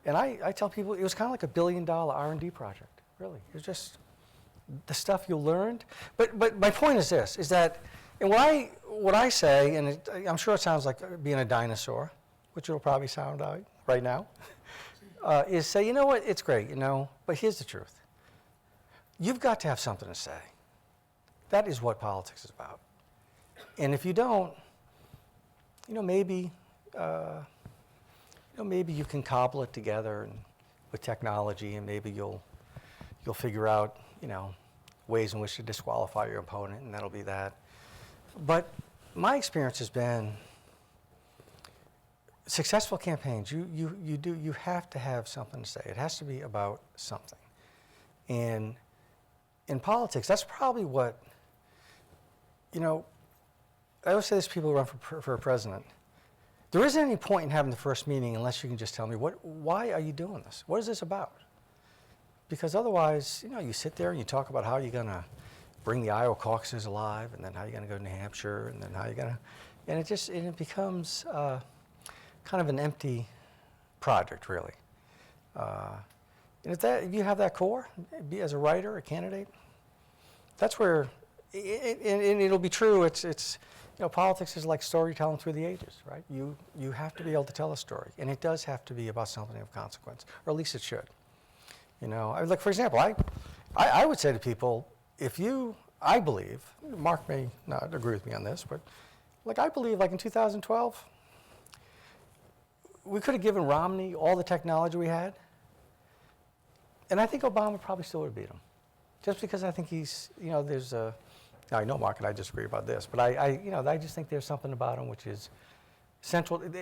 And I tell people it was kind of like $1 billion R&D project, really. It was just the stuff you learned. But my point is this, is that, and what I say, and I'm sure it sounds like being a dinosaur, which it'll probably sound like right now, is say, you know what, it's great, but here's the truth. You've got to have something to say. That is what politics is about. And if you don't, maybe you can cobble it together with technology, and maybe you'll figure out, ways in which to disqualify your opponent, and that'll be that. But my experience has been successful campaigns. You have to have something to say. It has to be about something. And in politics, that's probably what, I always say this to people who run for president. There isn't any point in having the first meeting unless you can just tell me, why are you doing this? What is this about? Because otherwise, you sit there and you talk about how you're going to bring the Iowa caucuses alive, and then how you're going to go to New Hampshire, and then how you're going to, and it becomes kind of an empty project, really. And if you have that core, as a writer, a candidate, that's where, and it'll be true. It's politics is like storytelling through the ages, right? You have to be able to tell a story, and it does have to be about something of consequence, or at least it should. Like, for example, I would say to people, I believe, Mark may not agree with me on this, but I believe in 2012, we could have given Romney all the technology we had, and I think Obama probably still would have beat him, just because I think he's, there's a. Now, I know Mark and I disagree about this, but I just think there's something about him which is central. In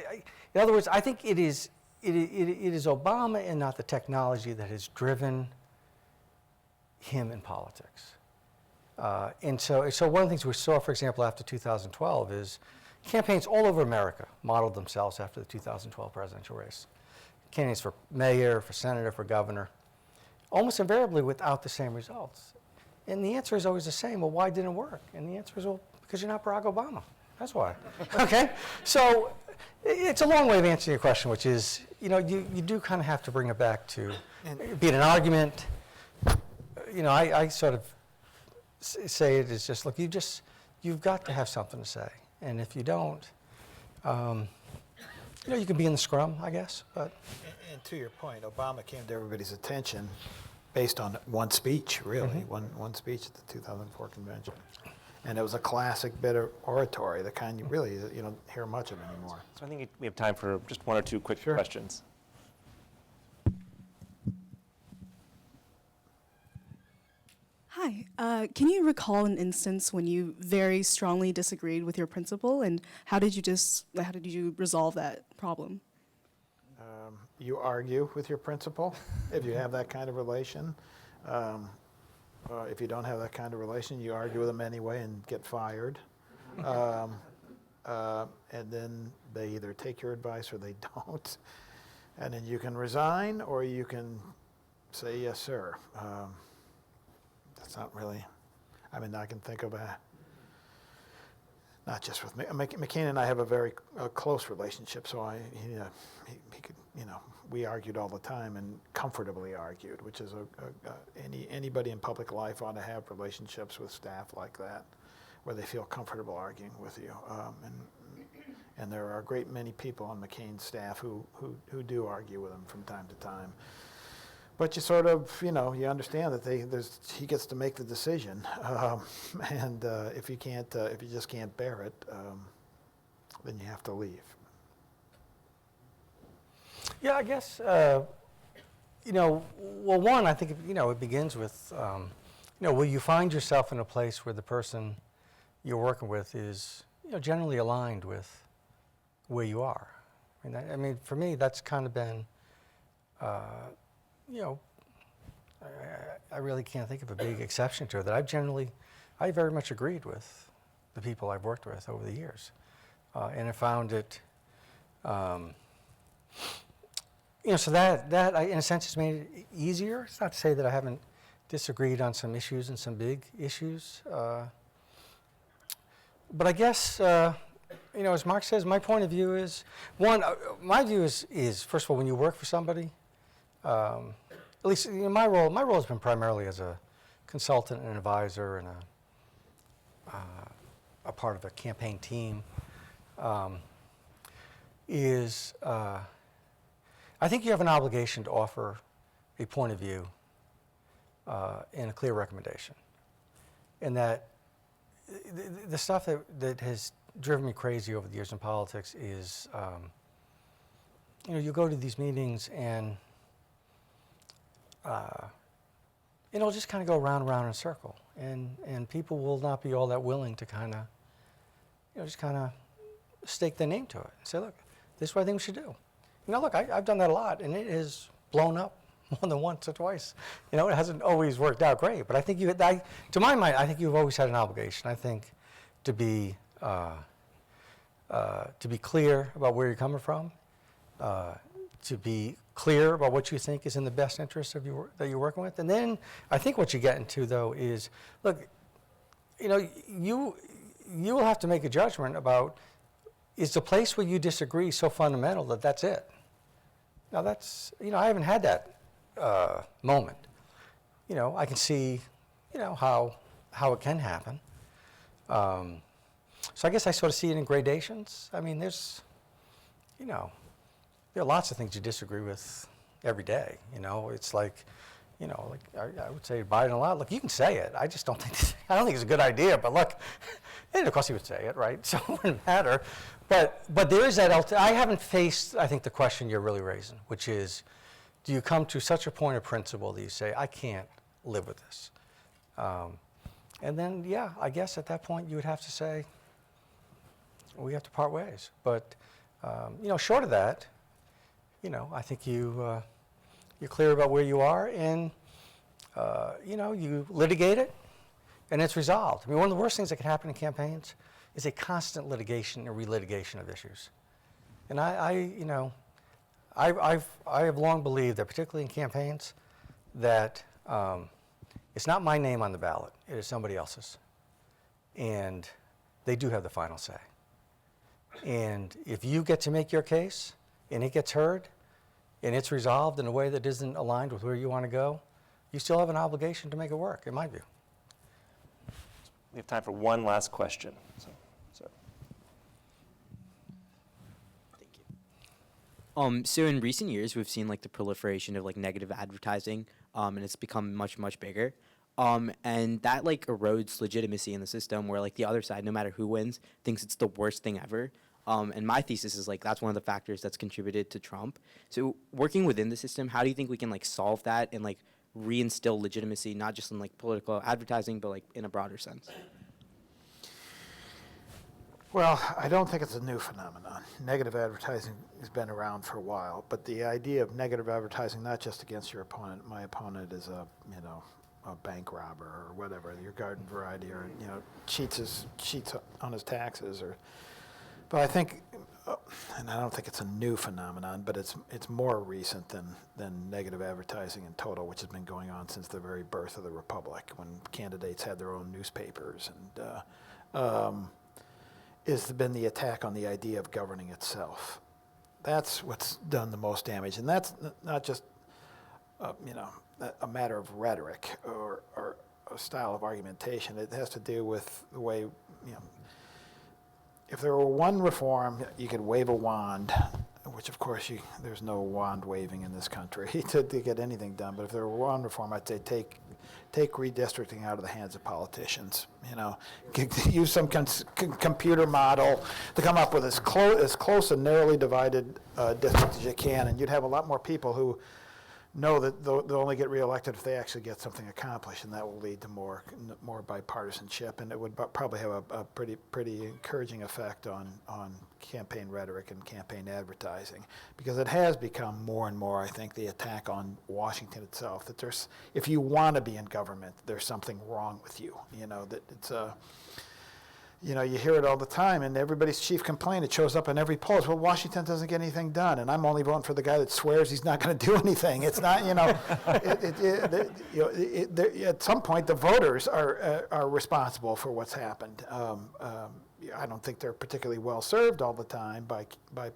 other words, I think it is Obama and not the technology that has driven him in politics. And so one of the things we saw, for example, after 2012 is campaigns all over America modeled themselves after the 2012 presidential race. Candidates for mayor, for senator, for governor, almost invariably without the same results. And the answer is always the same. Well, why didn't it work? And the answer is, well, because you're not Barack Obama. That's why. Okay? So it's a long way of answering your question, which is, you do kind of have to bring it back to be it an argument, I sort of say it as just, look, you've got to have something to say. And if you don't, you can be in the scrum, I guess, but. And to your point, Obama came to everybody's attention based on one speech, really, one speech at the 2004 convention. And it was a classic bit of oratory, the kind you don't hear much of anymore. So I think we have time for just one or two quick questions. Hi. Can you recall an instance when you very strongly disagreed with your principal, and how did you resolve that problem? You argue with your principal if you have that kind of relation. If you don't have that kind of relation, you argue with them anyway and get fired. And then they either take your advice or they don't. And then you can resign or you can say, yes, sir. That's not really, I mean, I can think of not just with me. McCain and I have a very close relationship, so he could, we argued all the time and comfortably argued, which is anybody in public life ought to have relationships with staff like that, where they feel comfortable arguing with you. And there are a great many people on McCain's staff who do argue with him from time to time. But you sort of, you understand that he gets to make the decision, and if you just can't bear it, then you have to leave. Yeah, I guess, well, one, I think, it begins with, will you find yourself in a place where the person you're working with is, generally aligned with where you are? I mean, for me, that's kind of been, I really can't think of a big exception to it, that I very much agreed with the people I've worked with over the years. And I found it, so that in a sense has made it easier. It's not to say that I haven't disagreed on some issues and some big issues. But I guess, as Mark says, my point of view is, my view is, first of all, when you work for somebody, at least my role has been primarily as a consultant and an advisor and a part of a campaign team, I think you have an obligation to offer a point of view and a clear recommendation. And that the stuff that has driven me crazy over the years in politics is, you go to these meetings and it'll just kind of go round and round in a circle. And people will not be all that willing to kind of, just kind of stake their name to it and say, look, this is what I think we should do. Look, I've done that a lot, and it has blown up more than once or twice. It hasn't always worked out great, but I think to my mind, I think you've always had an obligation, I think, to be clear about where you're coming from, to be clear about what you think is in the best interest of that you're working with. And then I think what you get into, though, is, look, you will have to make a judgment about, is the place where you disagree so fundamental that that's it? Now that's, I haven't had that moment. I can see, how it can happen. So I guess I sort of see it in gradations. I mean, there are lots of things you disagree with every day. It's like, I would say Biden a lot. Look, you can say it. I just don't think it's a good idea. But look, and of course he would say it, right? So it wouldn't matter. But there is that. I haven't faced, I think, the question you're really raising, which is, do you come to such a point of principle that you say, I can't live with this? And then, yeah, I guess at that point you would have to say, we have to part ways. But short of that, I think you're clear about where you are, and you litigate it, and it's resolved. I mean, one of the worst things that can happen in campaigns is a constant litigation and relitigation of issues. And I have long believed that, particularly in campaigns, that it's not my name on the ballot; it is somebody else's, and they do have the final say. And if you get to make your case, and it gets heard, and it's resolved in a way that isn't aligned with where you want to go, you still have an obligation to make it work, in my view. We have time for one last question. So in recent years, we've seen like the proliferation of like negative advertising, and it's become much, much bigger. And that like erodes legitimacy in the system where like the other side, no matter who wins, thinks it's the worst thing ever. And my thesis is like that's one of the factors that's contributed to Trump. So working within the system, how do you think we can like solve that and like reinstill legitimacy, not just in like political advertising, but like in a broader sense? Well, I don't think it's a new phenomenon. Negative advertising has been around for a while, but the idea of negative advertising, not just against your opponent, my opponent is a bank robber or whatever, your garden variety, or cheats on his taxes, but I think, and I don't think it's a new phenomenon, but it's more recent than negative advertising in total, which has been going on since the very birth of the republic, when candidates had their own newspapers, and has been the attack on the idea of governing itself. That's what's done the most damage, and that's not just a matter of rhetoric or a style of argumentation. It has to do with the way, if there were one reform, you could wave a wand, which of course there's no wand waving in this country to get anything done. But if there were one reform, I'd say take redistricting out of the hands of politicians. Use some computer model to come up with as close and narrowly divided district as you can, and you'd have a lot more people who know that they'll only get reelected if they actually get something accomplished, and that will lead to more bipartisanship, and it would probably have a pretty encouraging effect on campaign rhetoric and campaign advertising, because it has become more and more, I think, the attack on Washington itself, that if you want to be in government, there's something wrong with you. That it's you hear it all the time, and everybody's chief complaint, it shows up in every poll, is, well, Washington doesn't get anything done, and I'm only voting for the guy that swears he's not going to do anything. It's not, at some point, the voters are responsible for what's happened. I don't think they're particularly well served all the time by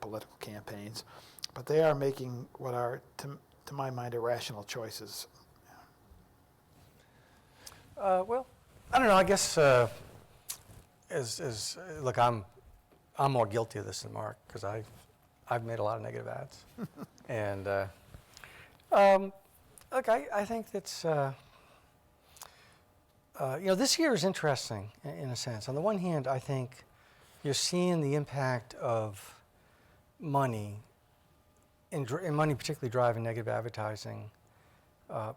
political campaigns, but they are making what are, to my mind, irrational choices. Well, I don't know. I guess look, I'm more guilty of this than Mark, because I've made a lot of negative ads, and look, I think that's this year is interesting in a sense. On the one hand, I think you're seeing the impact of money, and money particularly driving negative advertising,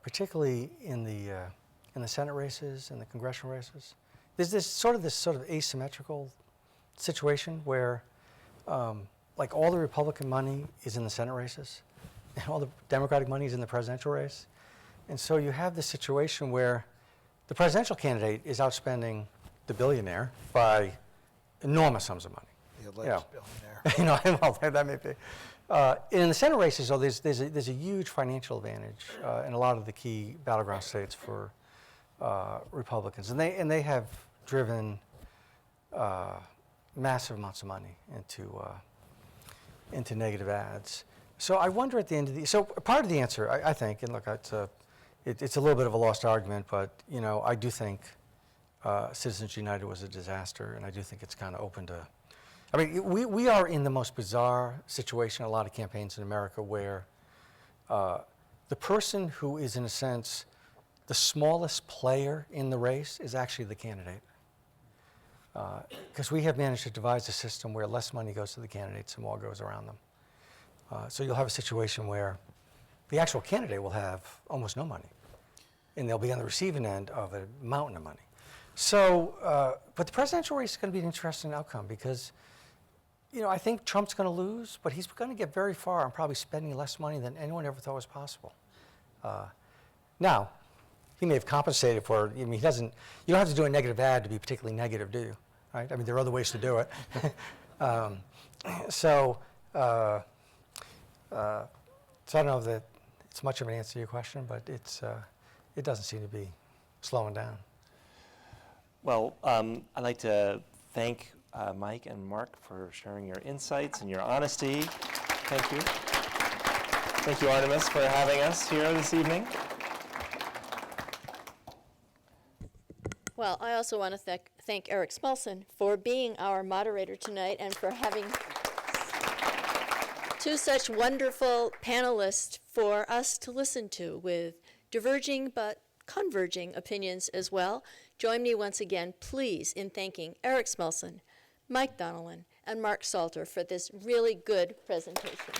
particularly in the Senate races and the congressional races. There's this sort of asymmetrical situation where, like, all the Republican money is in the Senate races, and all the Democratic money is in the presidential race, and so you have this situation where the presidential candidate is outspending the billionaire by enormous sums of money. The alleged billionaire. Well, that may be. In the Senate races, though, there's a huge financial advantage in a lot of the key battleground states for Republicans, and they have driven massive amounts of money into negative ads. So I wonder at the end of so part of the answer, I think, and look, it's a little bit of a lost argument, but I do think Citizens United was a disaster, and I do think it's kind of open to. I mean, we are in the most bizarre situation in a lot of campaigns in America where the person who is, in a sense, the smallest player in the race is actually the candidate. Because we have managed to devise a system where less money goes to the candidates and more goes around them. So you'll have a situation where the actual candidate will have almost no money, and they'll be on the receiving end of a mountain of money. So, but the presidential race is going to be an interesting outcome because, I think Trump's going to lose, but he's going to get very far on probably spending less money than anyone ever thought was possible. Now, he may have compensated for it. I mean, you don't have to do a negative ad to be particularly negative, do you? Right? I mean, there are other ways to do it. So I don't know that it's much of an answer to your question, but it doesn't seem to be slowing down. Well, I'd like to thank Mike and Mark for sharing your insights and your honesty. Thank you. Thank you, Artemis, for having us here this evening. Well, I also want to thank Eric Smolson for being our moderator tonight and for having two such wonderful panelists for us to listen to with diverging but converging opinions as well. Join me once again, please, in thanking Eric Smolson, Mike Donnellan, and Mark Salter for this really good presentation.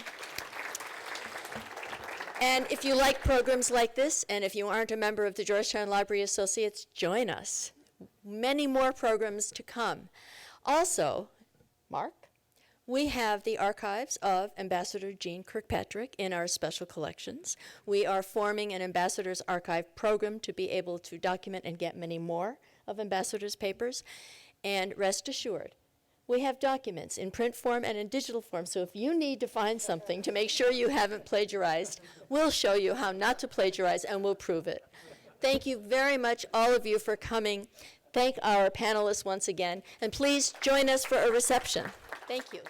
And if you like programs like this, and if you aren't a member of the Georgetown Library Associates, join us. Many more programs to come. Also, Mark, we have the archives of Ambassador Jean Kirkpatrick in our special collections. We are forming an Ambassador's Archive program to be able to document and get many more of Ambassador's papers. And rest assured, we have documents in print form and in digital form, so if you need to find something to make sure you haven't plagiarized, we'll show you how not to plagiarize and we'll prove it. Thank you very much, all of you, for coming. Thank our panelists once again, and please join us for a reception. Thank you.